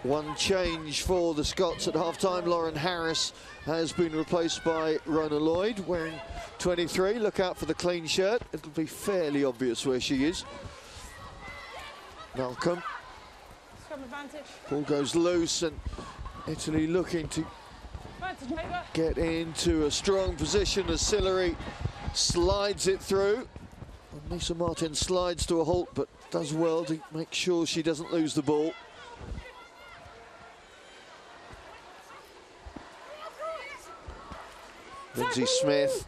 Speaker 1: One change for the Scots at half-time. Lauren Harris has been replaced by Rona Lloyd, wearing 23. Look out for the clean shirt. It'll be fairly obvious where she is. Malcolm. Ball goes loose, and Italy looking to get into a strong position as Sillery slides it through. And Lisa Martin slides to a halt, but does well to make sure she doesn't lose the ball. Lindsay Smith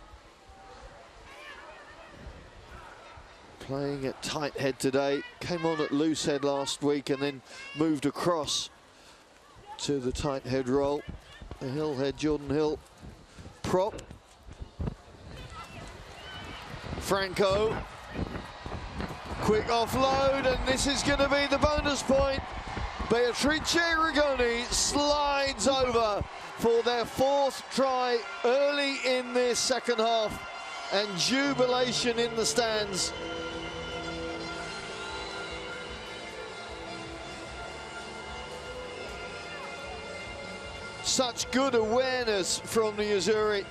Speaker 1: playing at tight head today, came on at loose head last week and then moved across to the tight head role. The Hill head, Jordan Hill, prop. Franco, quick offload, and this is going to be the bonus point. Beatrice Rigoni slides over for their 4th try early in this second half, and jubilation in the stands. Such good awareness from the Azzurri.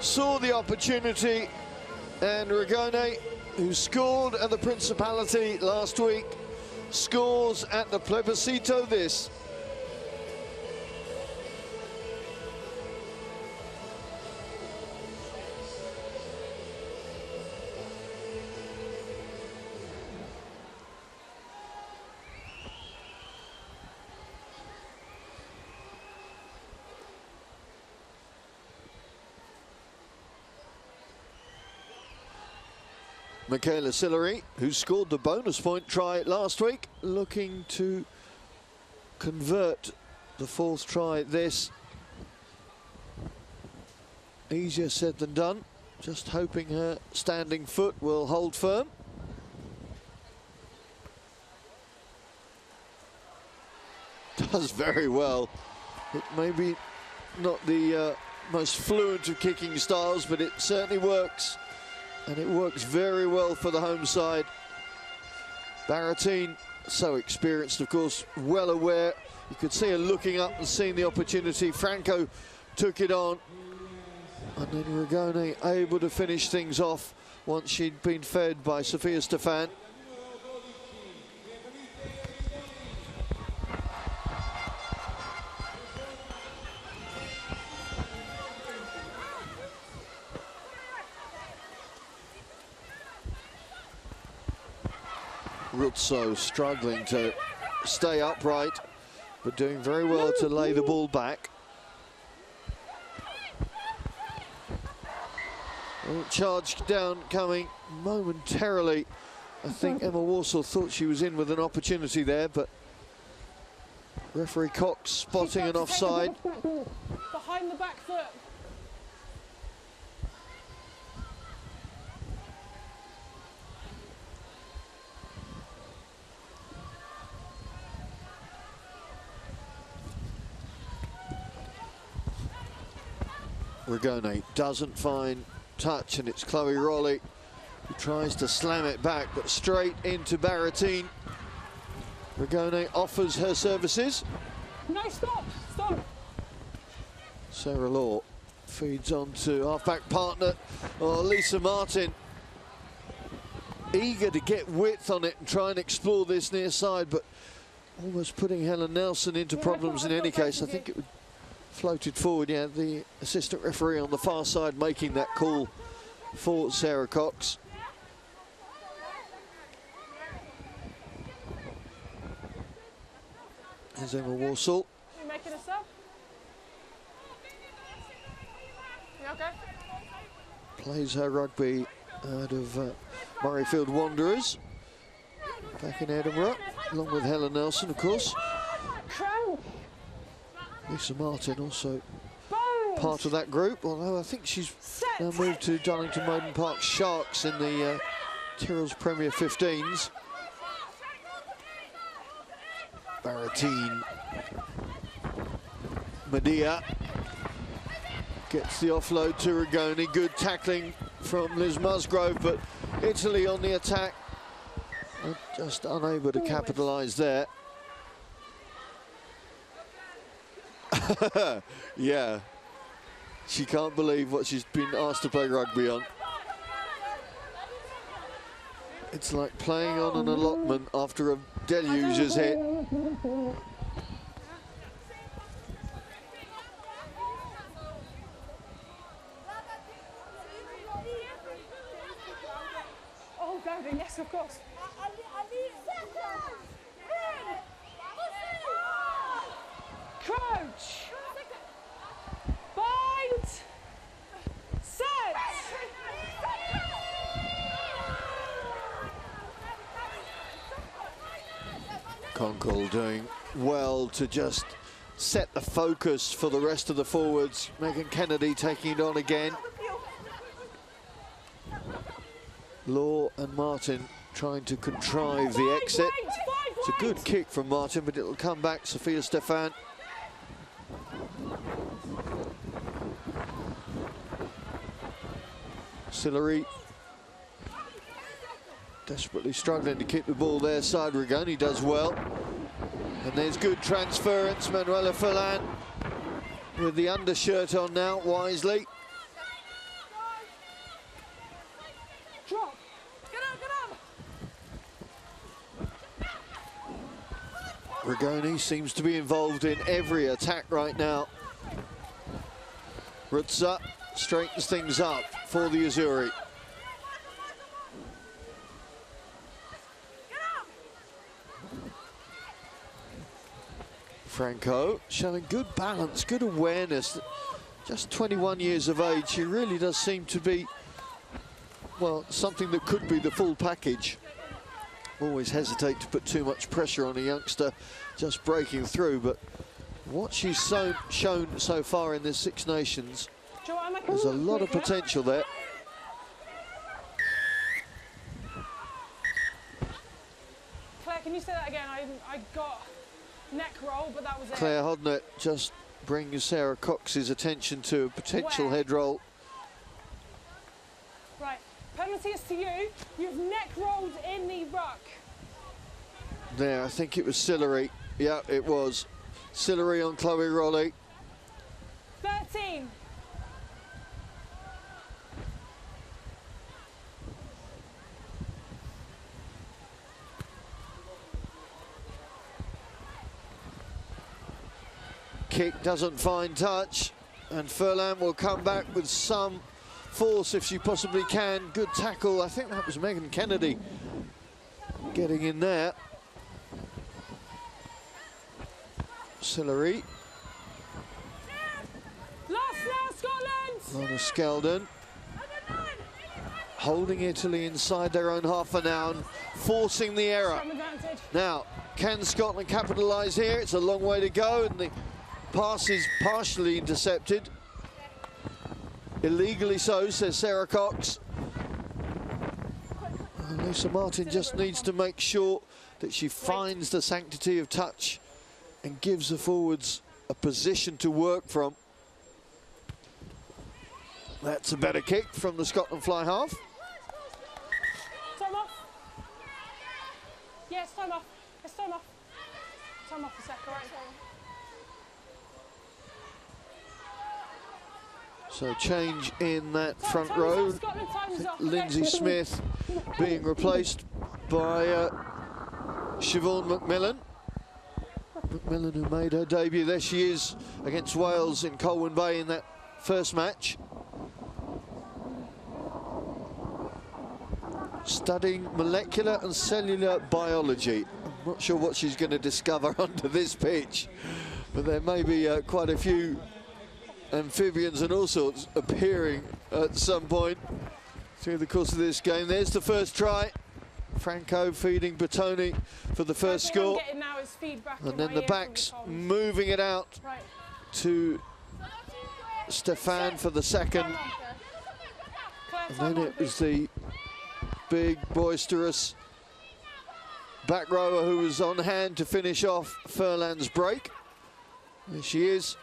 Speaker 1: Saw the opportunity, and Rigoni, who scored at the Principality last week, scores at the Plebiscito this. Michaela Sillery, who scored the bonus point try last week, looking to convert the 4th try this. Easier said than done. Just hoping her standing foot will hold firm. Does very well. It may be not the most fluent of kicking styles, but it certainly works. And it works very well for the home side. Baratine, so experienced, of course, well aware. You could see her looking up and seeing the opportunity. Franco took it on. And then Rigoni able to finish things off once she'd been fed by Sophia Stefan. Ruzzo struggling to stay upright, but doing very well to lay the ball back. Oh, charge down coming momentarily. I think Emma Warsaw thought she was in with an opportunity there, but referee Cox spotting an offside.
Speaker 2: Behind the back foot.
Speaker 1: Rigoni doesn't find touch, and it's Chloe Rowley who tries to slam it back, but straight into Baratine. Rigoni offers her services.
Speaker 2: No, stop, stop.
Speaker 1: Sarah Law feeds on to half-back partner, Lisa Martin. Eager to get width on it and try and explore this near side, but almost putting Helen Nelson into problems in any case. I think it would floated forward. Yeah, the assistant referee on the far side making that call for Sarah Cox. Here's Emma Warsaw.
Speaker 2: You making a sub? You okay?
Speaker 1: Plays her rugby out of Murrayfield Wanderers back in Edinburgh, along with Helen Nelson, of course. Lisa Martin also part of that group, although I think she's now moved to Darlington Moden Park Sharks in the Tyrrell's Premier 15s. Baratine. Medea gets the offload to Rigoni. Good tackling from Liz Musgrove, but Italy on the attack. Just unable to capitalise there. Yeah, she can't believe what she's been asked to play rugby on. It's like playing on an allotment after a deluge has hit.
Speaker 2: Oh, David, yes, of course. Crouch. Bind. Set.
Speaker 1: Conkle doing well to just set the focus for the rest of the forwards. Megan Kennedy taking it on again. Law and Martin trying to contrive the exit. It's a good kick from Martin, but it'll come back. Sophia Stefan. Sillery desperately struggling to keep the ball their side. Rigoni does well. And there's good transference. Manuela Furlan with the undershirt on now, wisely.
Speaker 2: Drop. Get up.
Speaker 1: Rigoni seems to be involved in every attack right now. Rutza straightens things up for the Azzurri. Franco showing good balance, good awareness. Just 21 years of age, she really does seem to be, well, something that could be the full package. Always hesitate to put too much pressure on a youngster just breaking through, but what she's shown so far in this Six Nations, there's a lot of potential there.
Speaker 2: Claire, can you say that again? I got neck roll, but that was it.
Speaker 1: Claire Hodnett just brings Sarah Cox's attention to a potential head roll.
Speaker 2: Right, penalty is to you. You've neck rolled in the ruck.
Speaker 1: There, I think it was Sillery. Yeah, it was. Sillery on Chloe Rowley.
Speaker 2: 13.
Speaker 1: Kick doesn't find touch, and Furlan will come back with some force if she possibly can. Good tackle. I think that was Megan Kennedy getting in there. Sillery.
Speaker 2: Last now, Scotland!
Speaker 1: Lana Skeldon. Holding Italy inside their own half for now and forcing the error.
Speaker 2: Scrum advantage.
Speaker 1: Now, can Scotland capitalise here? It's a long way to go, and the pass is partially intercepted. Illegally so, says Sarah Cox. Lisa Martin just needs to make sure that she finds the sanctity of touch and gives the forwards a position to work from. That's a better kick from the Scotland fly half.
Speaker 2: Time off. Yes, time off. Yes, time off. Time off a sec, all right?
Speaker 1: So change in that front
Speaker 2: Time's
Speaker 1: row.
Speaker 2: off, Scotland, time's off.
Speaker 1: Lindsay
Speaker 2: Okay.
Speaker 1: Smith being replaced by Siobhan McMillan. McMillan, who made her debut, there she is against Wales in Colwyn Bay in that first match. Studying molecular and cellular biology. I'm not sure what she's going to discover under this pitch, but there may be quite a few amphibians and all sorts appearing at some point through the course of this game. There's the first try. Franco feeding Bertoni for the first score.
Speaker 2: What I'm getting now is feedback in
Speaker 1: And then
Speaker 2: my
Speaker 1: the
Speaker 2: ear from
Speaker 1: backs
Speaker 2: comms.
Speaker 1: moving it out
Speaker 2: Right.
Speaker 1: to Stefan for the second.
Speaker 2: Time on. Claire,
Speaker 1: And
Speaker 2: time
Speaker 1: then
Speaker 2: on,
Speaker 1: it was
Speaker 2: please.
Speaker 1: the big, boisterous back rower who was on hand to finish off Furlan's break. There she is.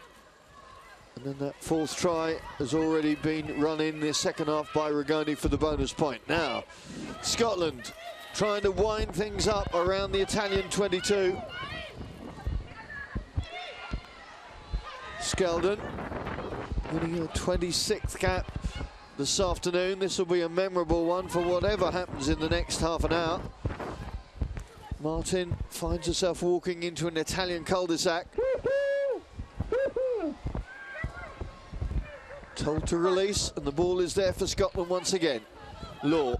Speaker 1: And then that fourth try has already been run in the second half by Rigoni for the bonus point. Now, Scotland trying to wind things up around the Italian 22. Skeldon winning her 26th cap this afternoon. This will be a memorable one for whatever happens in the next half an hour. Martin finds herself walking into an Italian cul-de-sac. Told to release, and the ball is there for Scotland once again. Law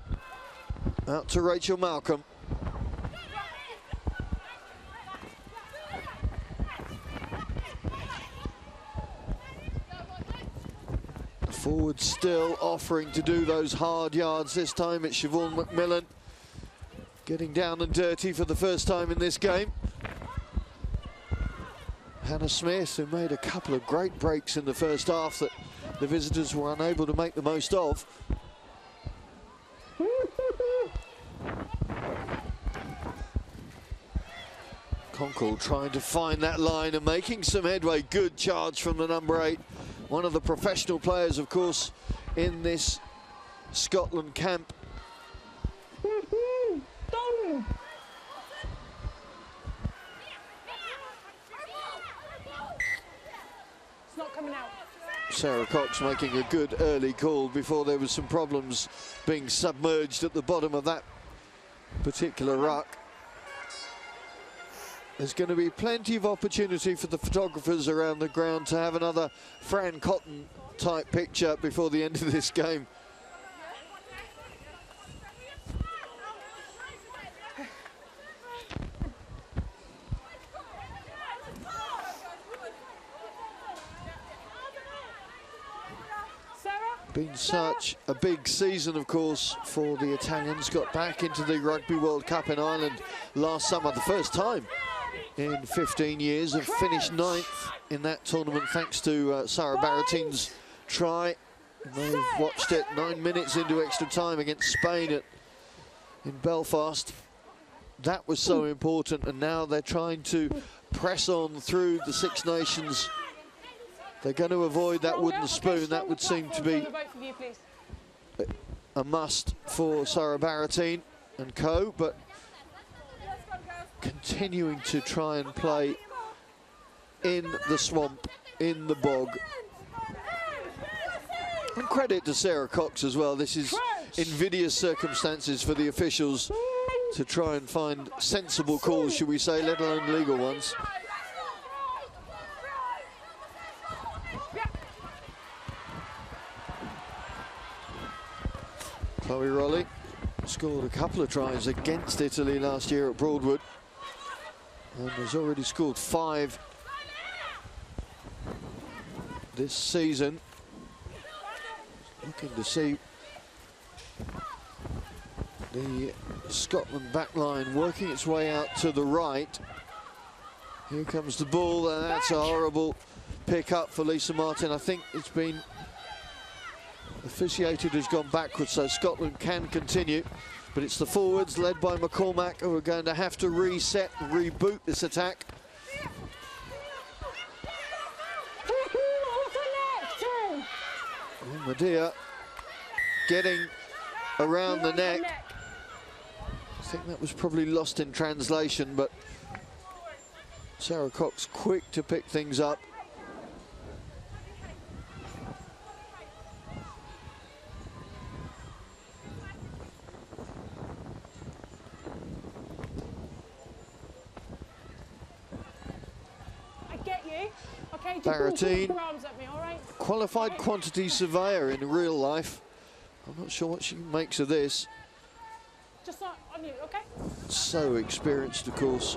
Speaker 1: out to Rachel Malcolm. Forward still offering to do those hard yards. This time it's Siobhan McMillan getting down and dirty for the first time in this game. Hannah Smith, who made a couple of great breaks in the first half that the visitors were unable to make the most of. Conkle trying to find that line and making some headway. Good charge from the number 8. One of the professional players, of course, in this Scotland camp.
Speaker 2: It's not coming out.
Speaker 1: Sarah Cox making a good early call before there was some problems being submerged at the bottom of that particular ruck. There's going to be plenty of opportunity for the photographers around the ground to have another Fran Cotton type picture before the end of this game. Been such a big season, of course, for the Italians. Got back into the Rugby World Cup in Ireland last summer, the first time in 15 years, and finished 9th in that tournament thanks to Sarah Baratine's try. They've watched it 9 minutes into extra time against Spain in Belfast. That was so important, and now they're trying to press on through the Six Nations. They're going to avoid that wooden spoon. That would seem to be a must for Sarah Baratine and co, but continuing to try and play in the swamp, in the bog. And credit to Sarah Cox as well. This is invidious circumstances for the officials to try and find sensible calls, should we say, let alone legal ones. Chloe Rolly scored a couple of tries against Italy last year at Broadwood and has already scored 5 this season. Looking to see the Scotland backline working its way out to the right. Here comes the ball, and that's a horrible pick up for Lisa Martin. I think it's been officiated has gone backwards, so Scotland can continue. But it's the forwards, led by McCormack, who are going to have to reset and reboot this attack. And Medea getting around the neck. I think that was probably lost in translation, but Sarah Cox quick to pick things up. Barrettine, qualified quantity surveyor in real life. I'm not sure what she makes of this.
Speaker 2: Just not on you, okay?
Speaker 1: So experienced, of course.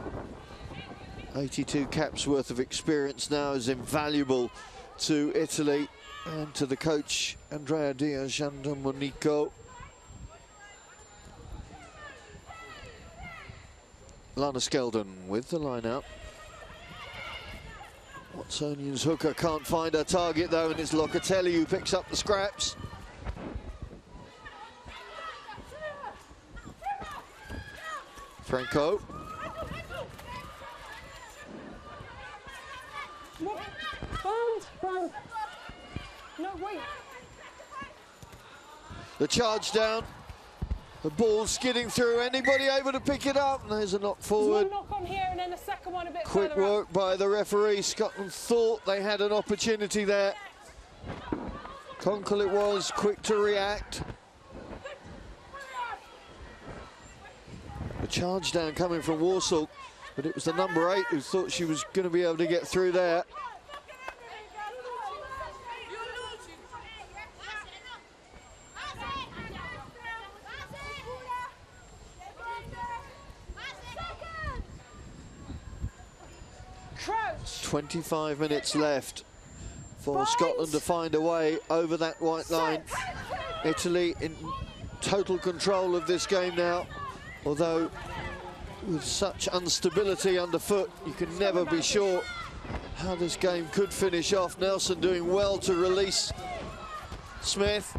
Speaker 1: 82 caps worth of experience now is invaluable to Italy and to the coach, Andrea Giandomenico. Lana Skeldon with the line out. Watsonian's hooker can't find her target though, and it's Locatelli who picks up the scraps. Franco.
Speaker 2: No, wait.
Speaker 1: The charge down. The ball skidding through. Anybody able to pick it up? And there's a knock forward.
Speaker 2: There's one knock on here and then a second one a bit
Speaker 1: Quick
Speaker 2: further
Speaker 1: work
Speaker 2: up.
Speaker 1: by the referee. Scotland thought they had an opportunity there. Conkle it was, quick to react. The charge down coming from Warsaw, but it was the number 8 who thought she was going to be able to get through there.
Speaker 2: Crouch.
Speaker 1: 25 minutes left for Scotland to find a way over that white line. Italy in total control of this game now, although with such instability underfoot, you can never be sure how this game could finish off. Nelson doing well to release Smith.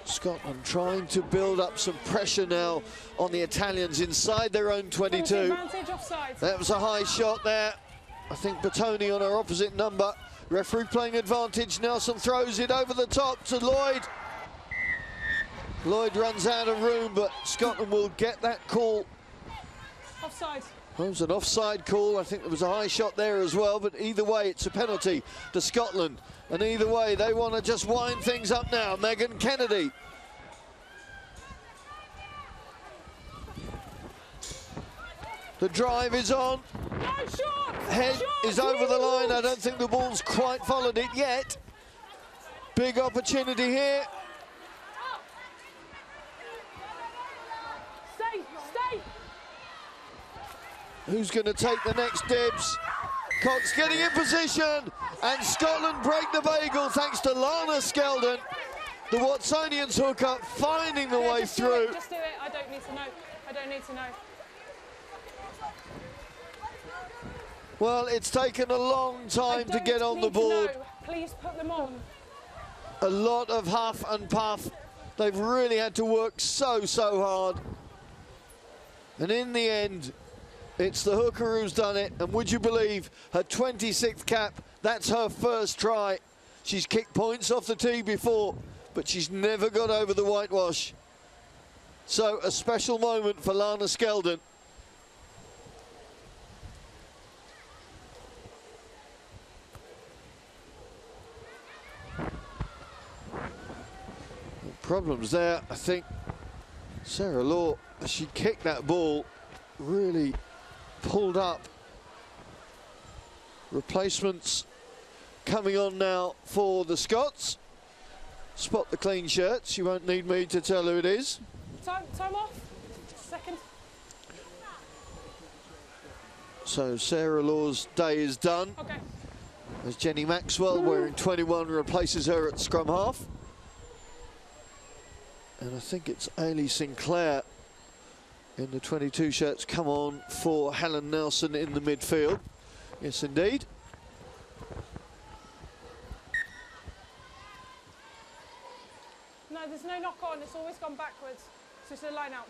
Speaker 1: Scotland trying to build up some pressure now on the Italians inside their own 22. That was a high shot there. I think Bertoni on her opposite number. Referee playing advantage. Nelson throws it over the top to Lloyd. Lloyd runs out of room, but Scotland will get that call.
Speaker 2: Offside.
Speaker 1: Well, it was an offside call. I think there was a high shot there as well, but either way, it's a penalty to Scotland. And either way, they want to just wind things up now. Megan Kennedy. The drive is on. Head is over the line. I don't think the ball's quite followed it yet. Big opportunity here.
Speaker 2: Stay.
Speaker 1: Who's going to take the next dibs? Cox getting in position, and Scotland break the bagel thanks to Lana Skeldon. The Watsonians hooker finding the way through.
Speaker 2: Just do it. I don't need to know. I don't need to know.
Speaker 1: Well, it's taken a long time to get on the board.
Speaker 2: Please put them on.
Speaker 1: A lot of huff and puff. They've really had to work so hard. And in the end, it's the hooker who's done it. And would you believe, her 26th cap, that's her first try. She's kicked points off the tee before, but she's never got over the whitewash. So a special moment for Lana Skeldon. Problems there, I think. Sarah Law, as she kicked that ball, really pulled up. Replacements coming on now for the Scots. Spot the clean shirts. You won't need me to tell who it is.
Speaker 2: Time off. Second.
Speaker 1: So Sarah Law's day is done.
Speaker 2: Okay.
Speaker 1: As Jenny Maxwell, wearing 21, replaces her at scrum half. And I think it's Ailey Sinclair in the 22 shirts come on for Helen Nelson in the midfield. Yes, indeed.
Speaker 2: No, there's no knock on. It's always gone backwards. So it's a line out.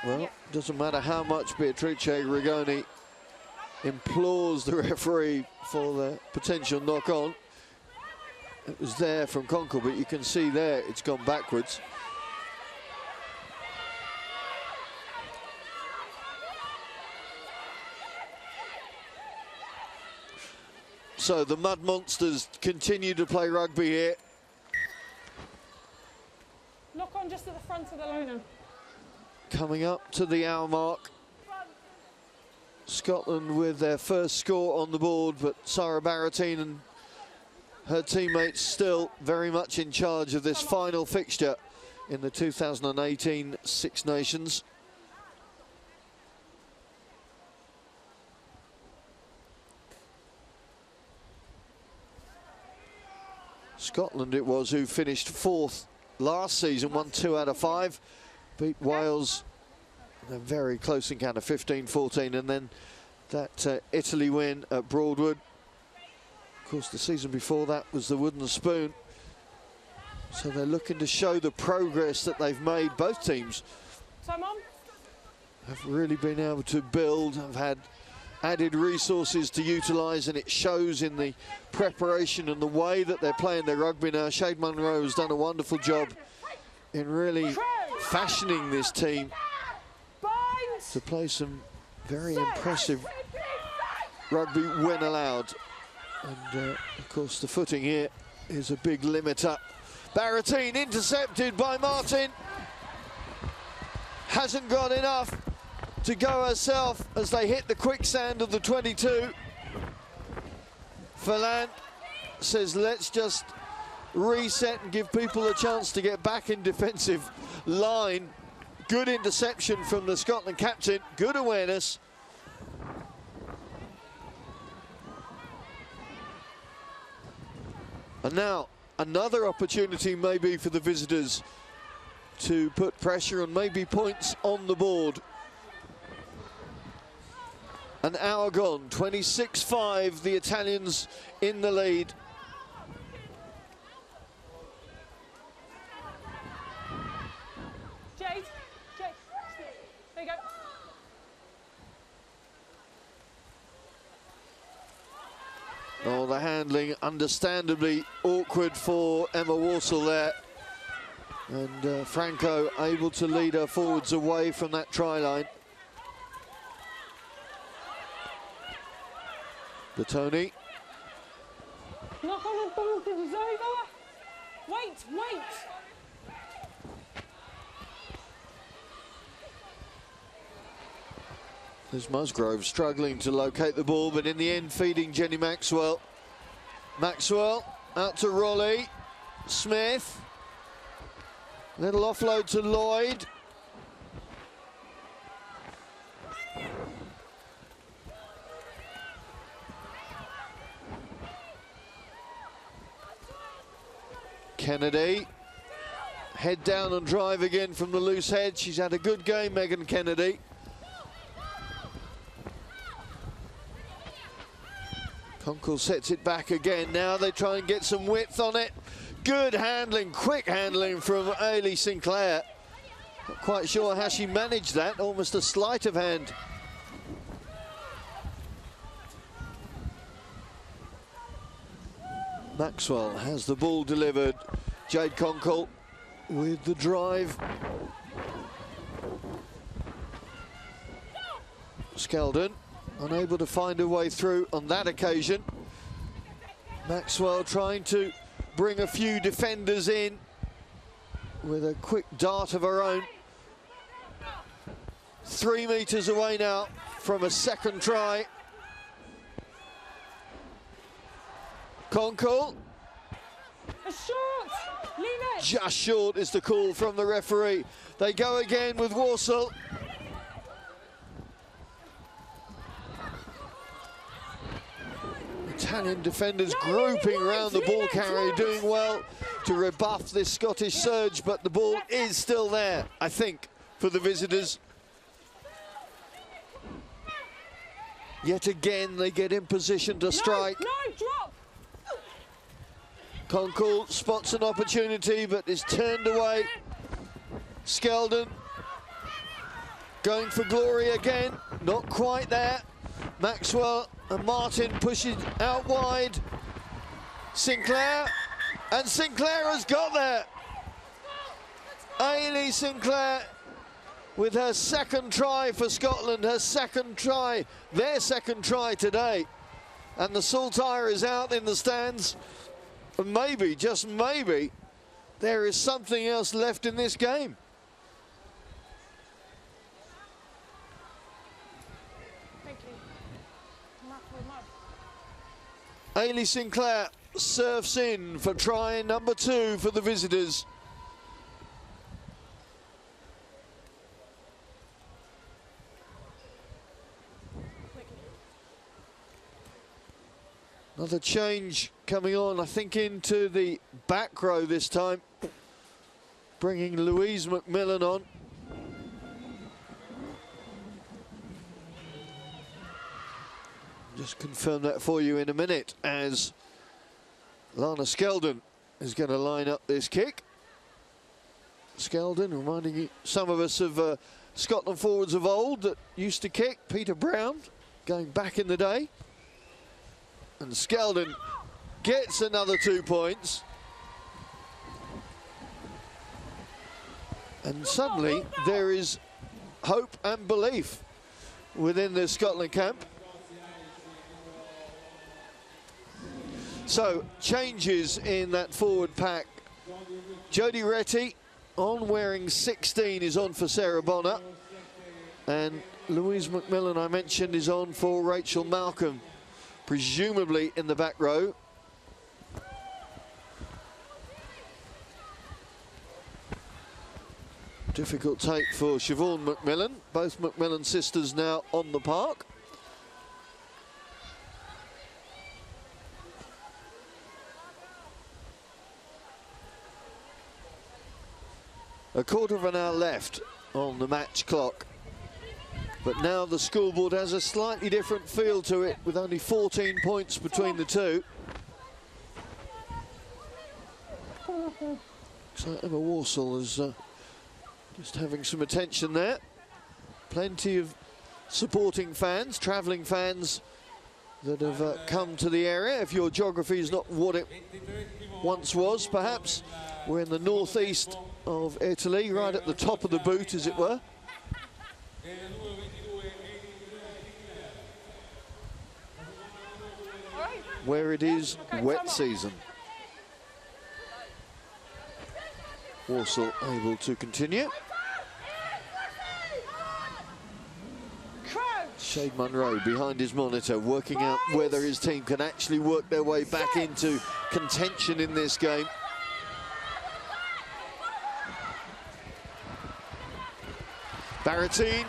Speaker 1: Well, doesn't matter how much Beatrice Rigoni implores the referee for the potential knock on. It was there from Conkle, but you can see there it's gone backwards. So the Mud Monsters continue to play rugby here.
Speaker 2: Knock on just at the front of the line.
Speaker 1: Coming up to the hour mark. Scotland with their first score on the board, but Sarah Barratine and her teammates still very much in charge of this final fixture in the 2018 Six Nations. Scotland it was who finished fourth last season, won 2 out of 5, beat Wales in a very close encounter, 15-14, and then that Italy win at Broadwood. Of course, the season before that was the Wooden Spoon. So they're looking to show the progress that they've made. Both teams have really been able to build, have had added resources to utilise, and it shows in the preparation and the way that they're playing their rugby now. Shade Munro has done a wonderful job in really fashioning this team to play some very impressive rugby when allowed. And of course the footing here is a big limiter. Barratine intercepted by Martin. Hasn't got enough to go herself as they hit the quicksand of the 22. Finla says, let's just reset and give people a chance to get back in defensive line. Good interception from the Scotland captain, good awareness. And now another opportunity maybe for the visitors to put pressure and maybe points on the board. An hour gone, 26-5, the Italians in the lead.
Speaker 2: Jade, there you go.
Speaker 1: Oh, the handling understandably awkward for Emma Warsall there. And Franco able to lead her forwards away from that try line. Bertoni.
Speaker 2: Knock on the boot, it was over. Wait.
Speaker 1: There's Musgrove struggling to locate the ball, but in the end feeding Jenny Maxwell. Maxwell out to Rolly. Smith. Little offload to Lloyd. Kennedy. Head down and drive again from the loose head. She's had a good game, Megan Kennedy. Conkle sets it back again. Now they try and get some width on it. Good handling, quick handling from Ailey Sinclair. Not quite sure how she managed that, almost a sleight of hand. Maxwell has the ball delivered. Jade Conkle with the drive. Skeldon unable to find a way through on that occasion. Maxwell trying to bring a few defenders in with a quick dart of her own. 3 metres away now from a second try. Conkle.
Speaker 2: Short. Leave it.
Speaker 1: Just short is the call from the referee. They go again with Warsaw. Italian defenders grouping around the ball carrier, doing well to rebuff this Scottish surge, but the ball is still there, I think, for the visitors. Yet again, they get in position to strike.
Speaker 2: No, drop.
Speaker 1: Conkle spots an opportunity, but is turned away. Skeldon going for glory again, not quite there. Maxwell and Martin pushes out wide. Sinclair, and Sinclair has got there. Ailey Sinclair with her second try for Scotland, her second try, their second try today. And the Saltire is out in the stands. And maybe, just maybe, there is something else left in this game.
Speaker 2: Thank you.
Speaker 1: Ailey Sinclair surfs in for try number 2 for the visitors. Another change coming on, I think, into the back row this time, bringing Louise McMillan on. Just confirm that for you in a minute, as Lana Skeldon is going to line up this kick. Skeldon reminding some of us of Scotland forwards of old that used to kick. Peter Brown, going back in the day. And Skeldon gets another 2 points. And suddenly there is hope and belief within the Scotland camp. So, changes in that forward pack. Jodie Retty on wearing 16 is on for Sarah Bonner. And Louise McMillan, I mentioned, is on for Rachel Malcolm, presumably in the back row. Difficult take for Siobhan McMillan. Both McMillan sisters now on the park. A quarter of an hour left on the match clock. But now the scoreboard has a slightly different feel to it, with only 14 points between the two. So Emma Warsall is just having some attention there. Plenty of supporting fans, travelling fans that have come to the area. If your geography is not what it once was, perhaps. We're in the northeast of Italy, right at the top of the boot, as it were. Where it is wet season. Walsall able to continue. Shade Munro behind his monitor, working out whether his team can actually work their way back into contention in this game. Barrettine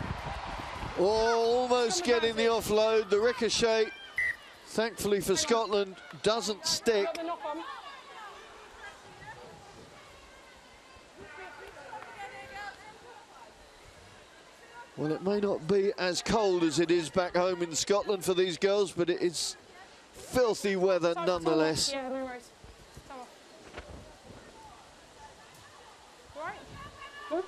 Speaker 1: almost getting the offload. The ricochet, thankfully for Scotland, doesn't stick. Well, it may not be as cold as it is back home in Scotland for these girls, but it is filthy weather nonetheless.
Speaker 2: Yeah, no worries. Right.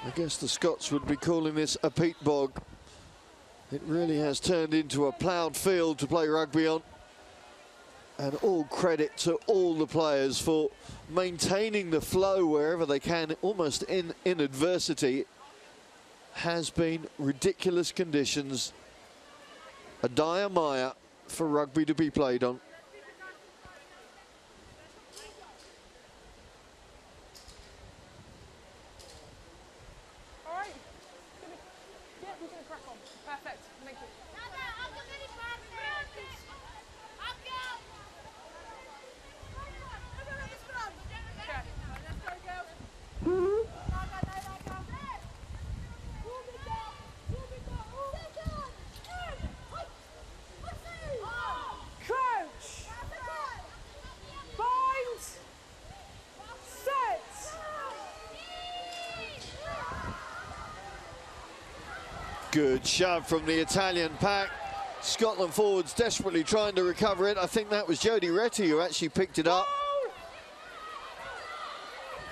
Speaker 1: I guess the Scots would be calling this a peat bog. It really has turned into a ploughed field to play rugby on. And all credit to all the players for maintaining the flow wherever they can, almost in adversity. Has been ridiculous conditions. A dire mire for rugby to be played on. Good shove from the Italian pack. Scotland forwards desperately trying to recover it. I think that was Jodie Retty who actually picked it up.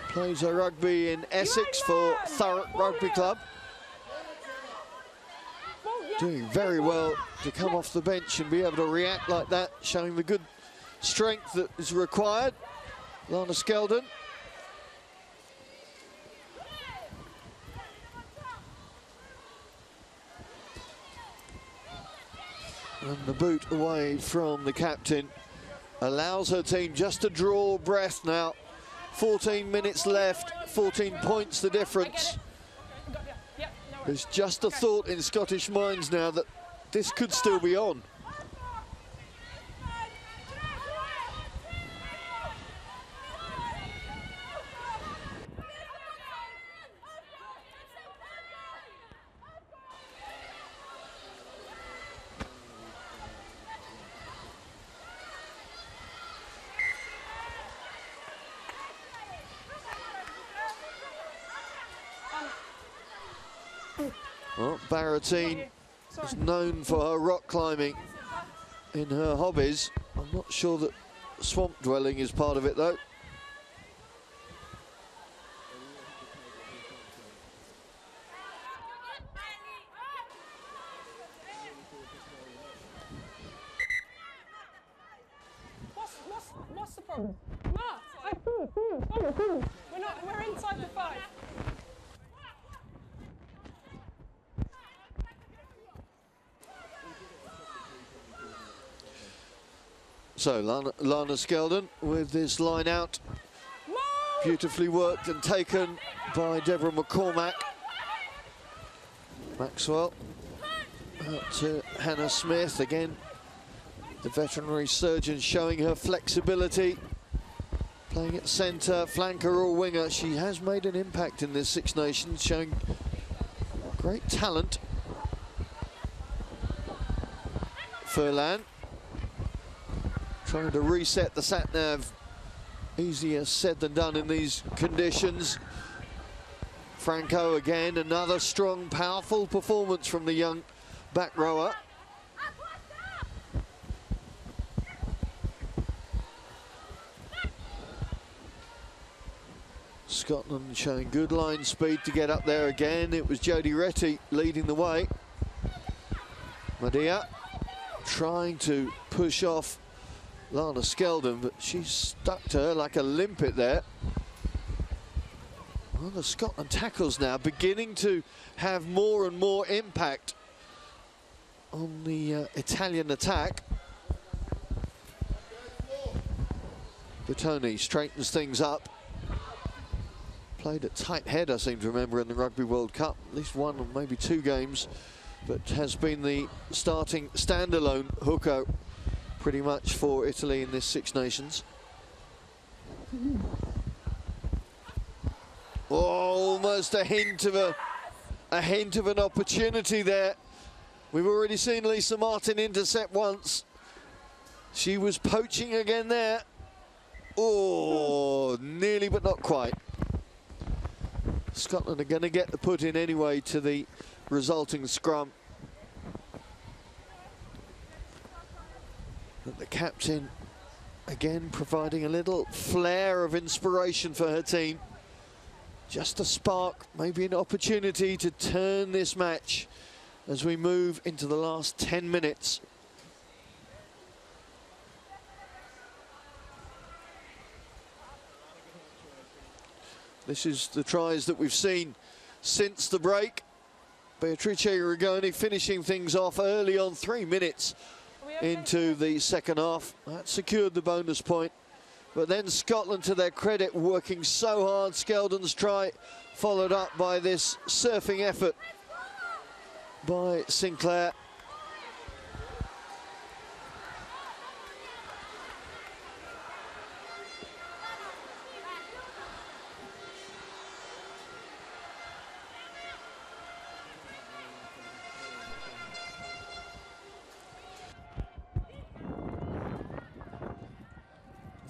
Speaker 1: Plays her rugby in Essex for Thurrock Rugby Club. Doing very well to come off the bench and be able to react like that, showing the good strength that is required. Lana Skeldon. And the boot away from the captain allows her team just to draw breath now. 14 minutes left, 14 points the difference. There's just a thought in Scottish minds now that this could still be on. Well, Barrettine is known for her rock climbing in her hobbies. I'm not sure that swamp dwelling is part of it, though.
Speaker 2: What's the problem? We're inside the 5.
Speaker 1: So Lana Skeldon with this line out. Beautifully worked and taken by Deborah McCormack. Maxwell out to Hannah Smith again. The veterinary surgeon showing her flexibility. Playing at centre, flanker or winger. She has made an impact in this Six Nations, showing great talent. Furlan trying to reset the sat-nav. Easier said than done in these conditions. Franco again, another strong, powerful performance from the young back rower. Scotland showing good line speed to get up there again. It was Jodie Retty leading the way. Medea trying to push off Lana Skeldon, but she stuck to her like a limpet there. Well, the Scotland tackles now beginning to have more and more impact on the Italian attack. Bertoni straightens things up. Played at tight head, I seem to remember, in the Rugby World Cup. At least one or maybe 2 games, but has been the starting standalone hooker pretty much for Italy in this Six Nations. Oh, almost a hint of an opportunity there. We've already seen Lisa Martin intercept once. She was poaching again there. Oh, nearly but not quite. Scotland are going to get the put in anyway to the resulting scrum. But the captain, again, providing a little flare of inspiration for her team. Just a spark, maybe an opportunity to turn this match as we move into the last 10 minutes. This is the tries that we've seen since the break. Beatrice Rigoni finishing things off early on, 3 minutes into the second half. That secured the bonus point. But then Scotland, to their credit, working so hard. Skeldon's try followed up by this surfing effort by Sinclair.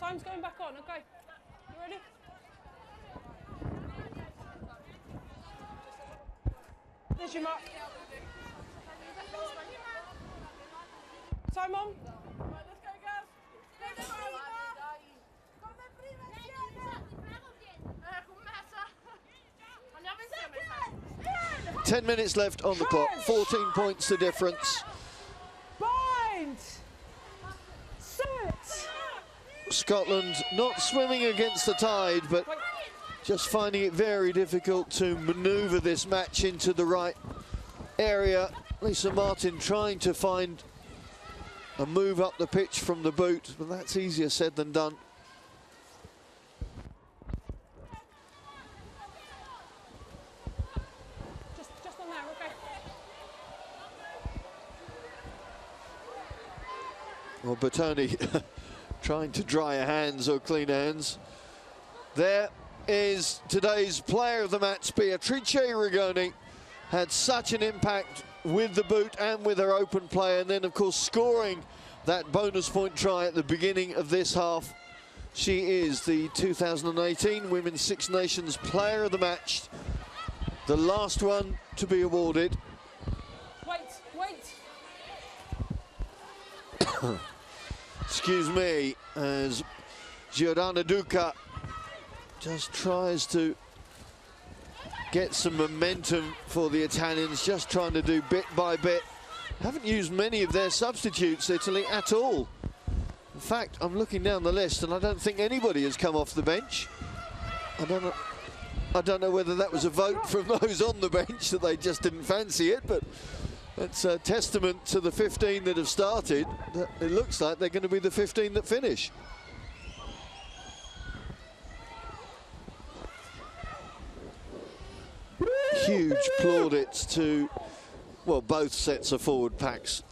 Speaker 2: Time's going back on, okay. You ready? There's your mark. Time on.
Speaker 1: Second. 10 minutes left on the clock, 14 points the difference.
Speaker 2: Bind. Sit.
Speaker 1: Scotland not swimming against the tide, but just finding it very difficult to manoeuvre this match into the right area. Lisa Martin trying to find a move up the pitch from the boot, but that's easier said than done.
Speaker 2: Just on there, okay.
Speaker 1: Well, Bertoni trying to dry her hands or clean her hands. There is today's player of the match, Beatrice Rigoni. Had such an impact with the boot and with her open play, and then of course scoring that bonus point try at the beginning of this half. She is the 2018 Women's Six Nations Player of the Match, the last one to be awarded.
Speaker 2: Wait.
Speaker 1: Excuse me, as Giordana Duca just tries to get some momentum for the Italians, just trying to do bit by bit. Haven't used many of their substitutes, Italy, at all. In fact, I'm looking down the list and I don't think anybody has come off the bench. I don't know whether that was a vote from those on the bench that they just didn't fancy it, but it's a testament to the 15 that have started. That it looks like they're going to be the 15 that finish. Huge plaudits to, well, both sets of forward packs.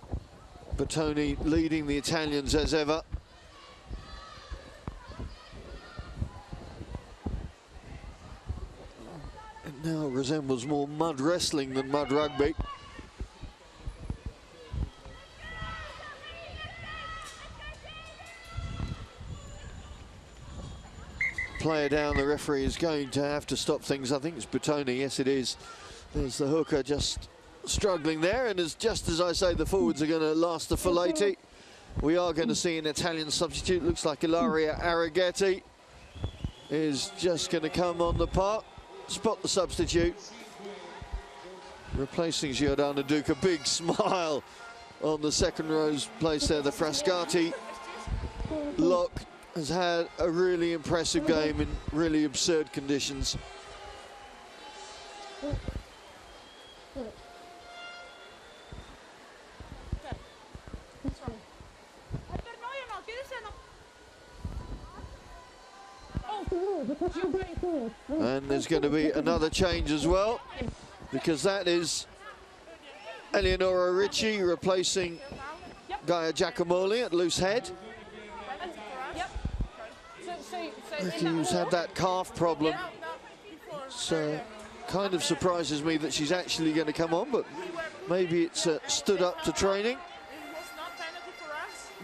Speaker 1: Bertoni leading the Italians as ever. It now resembles more mud wrestling than mud rugby. Player down, the referee is going to have to stop things. I think it's Bertoni, yes it is. There's the hooker just struggling there, and just as I say, the forwards are going to last the full 80. We are going to see an Italian substitute. Looks like Ilaria Arighetti is just going to come on the park, spot the substitute, replacing Giordana Duca. Big smile on the second row's place there. The Frascati lock has had a really impressive game in really absurd conditions. And there's going to be another change as well, because that is Eleonora Ricci replacing Gaia Giacomoli at loose head. Who's had that calf problem, so kind of surprises me that she's actually going to come on, but maybe it's stood up to training.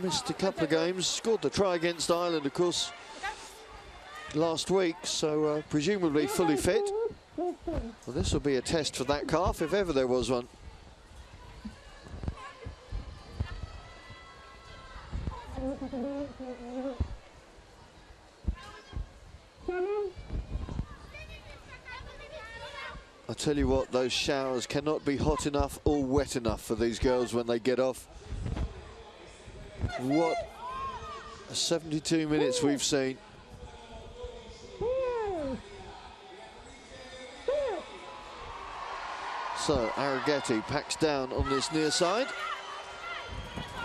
Speaker 1: Missed a couple of games, scored the try against Ireland, of course, last week, so presumably fully fit. Well, this will be a test for that calf, if ever there was one. I tell you what, those showers cannot be hot enough or wet enough for these girls when they get off. What 72 minutes we've seen. So Arighetti packs down on this near side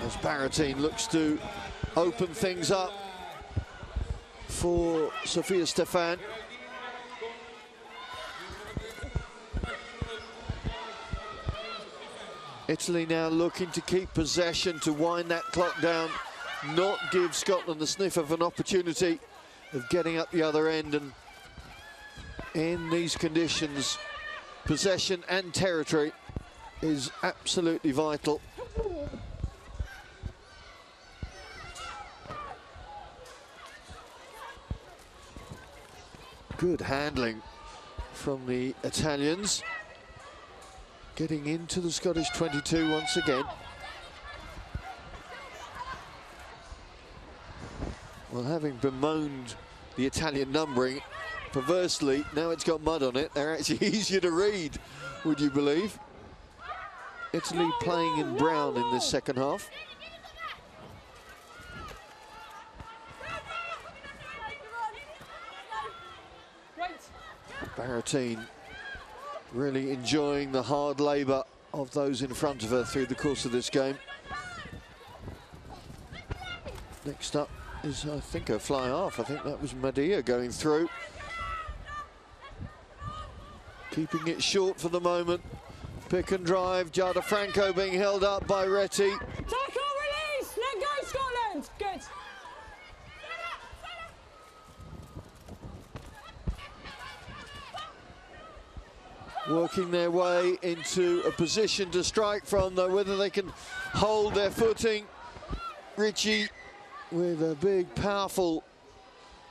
Speaker 1: as Baratine looks to open things up for Sofia Stefan. Italy now looking to keep possession, to wind that clock down, not give Scotland the sniff of an opportunity of getting up the other end. And in these conditions, possession and territory is absolutely vital. Good handling from the Italians. Getting into the Scottish 22 once again. Well, having bemoaned the Italian numbering, perversely, now it's got mud on it. They're actually easier to read, would you believe? Italy playing in brown in this second half. Baratine really enjoying the hard labour of those in front of her through the course of this game. Next up is, I think, a fly half. I think that was Medea going through. Keeping it short for the moment. Pick and drive. Giada Franco being held up by Retti.
Speaker 2: Tackle, release! Let go, Scotland! Good.
Speaker 1: Working their way into a position to strike from, though, whether they can hold their footing. Richie with a big, powerful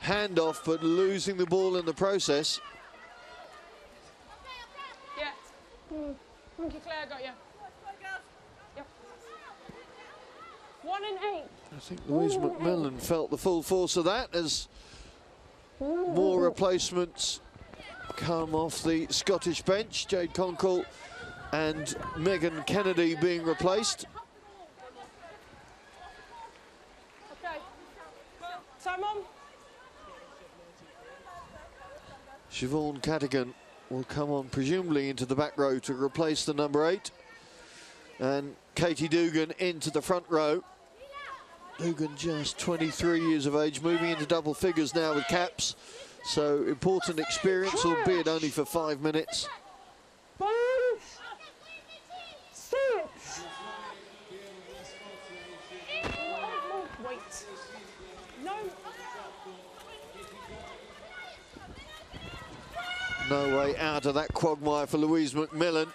Speaker 1: handoff, but losing the ball in the process.
Speaker 2: Yeah. Thank you, Claire, got you. Yep. 1 and 8.
Speaker 1: I think Louise McMillan felt the full force of that as more replacements come off the Scottish bench. Jade Conkle and Megan Kennedy being replaced.
Speaker 2: Okay. Time on.
Speaker 1: Siobhan Cadigan will come on presumably into the back row to replace the number 8. And Katie Dugan into the front row. Dugan just 23 years of age, moving into double figures now with caps. So important experience, albeit only for 5 minutes.
Speaker 2: 5, 6. Wait. No.
Speaker 1: No way out of that quagmire for Louise McMillan.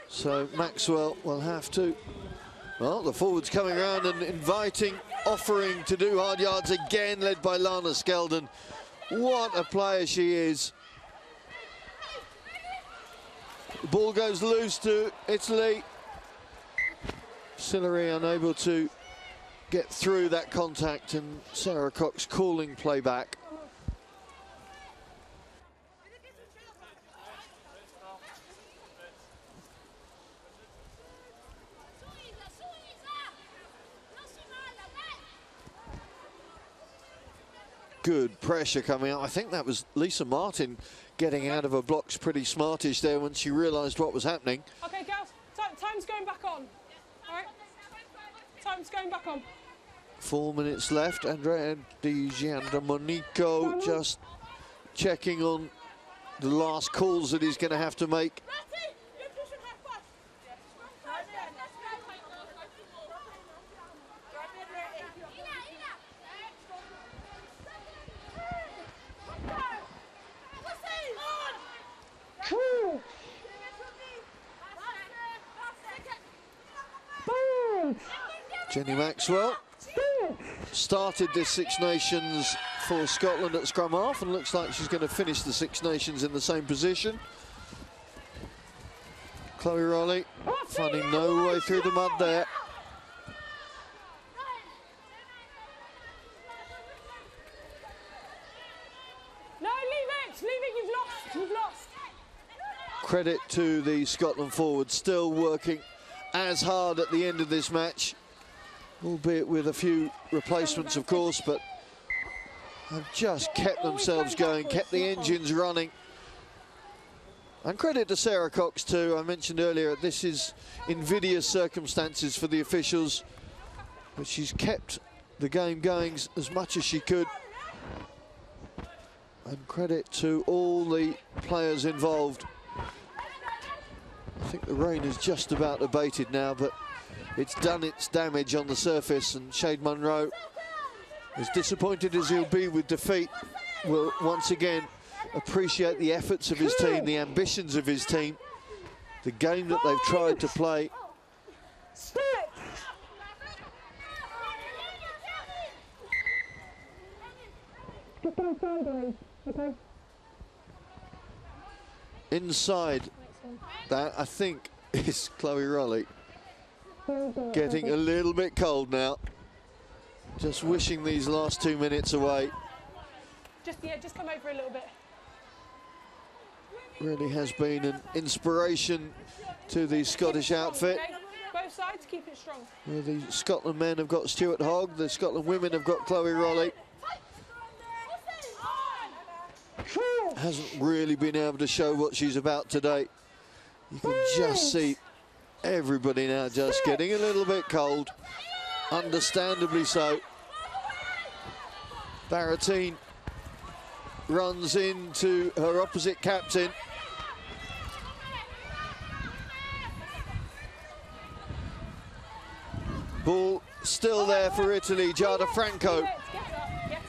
Speaker 1: So Maxwell will have to, well, the forwards coming around and inviting, offering to do hard yards again, led by Lana Skeldon. What a player she is. The ball goes loose to Italy. Sillery unable to get through that contact, and Sarah Cox calling play back. Good pressure coming out. I think that was Lisa Martin getting out of her blocks pretty smartish there when she realised what was happening.
Speaker 2: Okay, girls, time's going back on. All right, time's going back on.
Speaker 1: 4 minutes left. Andrea Di Giandomenico just checking on the last calls that he's going to have to make. Jenny Maxwell started this Six Nations for Scotland at scrum half, and looks like she's going to finish the Six Nations in the same position. Chloe Rowley finding no way through the mud there.
Speaker 2: No, leave it, you've lost.
Speaker 1: Credit to the Scotland forwards, still working as hard at the end of this match, albeit with a few replacements, of course, but have just kept themselves going, kept the engines running. And credit to Sarah Cox too. I mentioned earlier, this is invidious circumstances for the officials, but she's kept the game going as much as she could. And credit to all the players involved. I think the rain is just about abated now, but it's done its damage on the surface, and Shade Munro, as disappointed as he'll be with defeat, will once again appreciate the efforts of his team, the ambitions of his team, the game that they've tried to play. Inside that, I think, is Chloe Rowley. Getting a little bit cold now. Just wishing these last 2 minutes away.
Speaker 2: Just come over a little bit.
Speaker 1: Really has been an inspiration to the Scottish outfit.
Speaker 2: Okay? Both sides, keep it strong.
Speaker 1: Well, the Scotland men have got Stuart Hogg, the Scotland women have got Chloe Rowley. Hasn't really been able to show what she's about today. You can just see everybody now just getting a little bit cold, understandably so. Barrettine runs into her opposite captain. Ball still there for Italy, Giada Franco.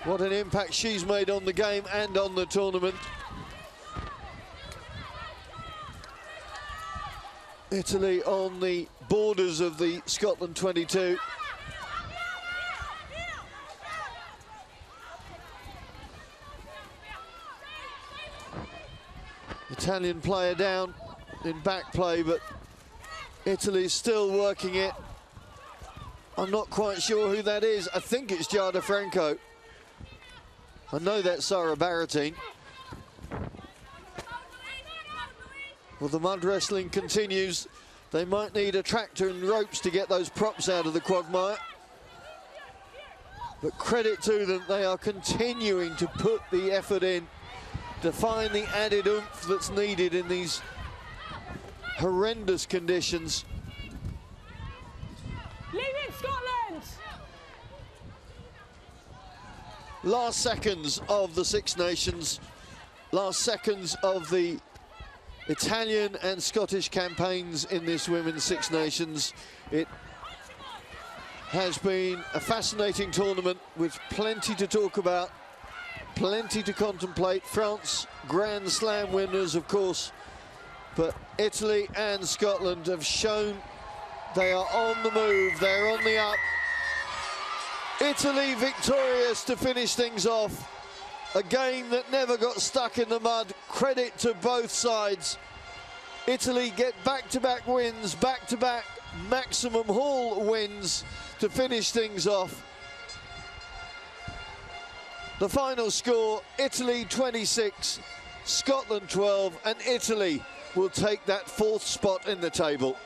Speaker 1: What an impact she's made on the game and on the tournament. Italy on the borders of the Scotland 22. Italian player down in back play, but Italy's still working it. I'm not quite sure who that is. I think it's Giada Franco. I know that's Sarah Barrettine. Well, the mud wrestling continues. They might need a tractor and ropes to get those props out of the quagmire. But credit to them, they are continuing to put the effort in to find the added oomph that's needed in these horrendous conditions.
Speaker 2: Leave it, Scotland!
Speaker 1: Last seconds of the Six Nations, last seconds of the Italian and Scottish campaigns in this Women's Six Nations. It has been a fascinating tournament with plenty to talk about, plenty to contemplate. France, Grand Slam winners, of course, but Italy and Scotland have shown they are on the move, they're on the up. Italy victorious to finish things off. A game that never got stuck in the mud. Credit to both sides. Italy get back-to-back wins, back-to-back maximum haul wins to finish things off. The final score, Italy 26, Scotland 12, and Italy will take that fourth spot in the table.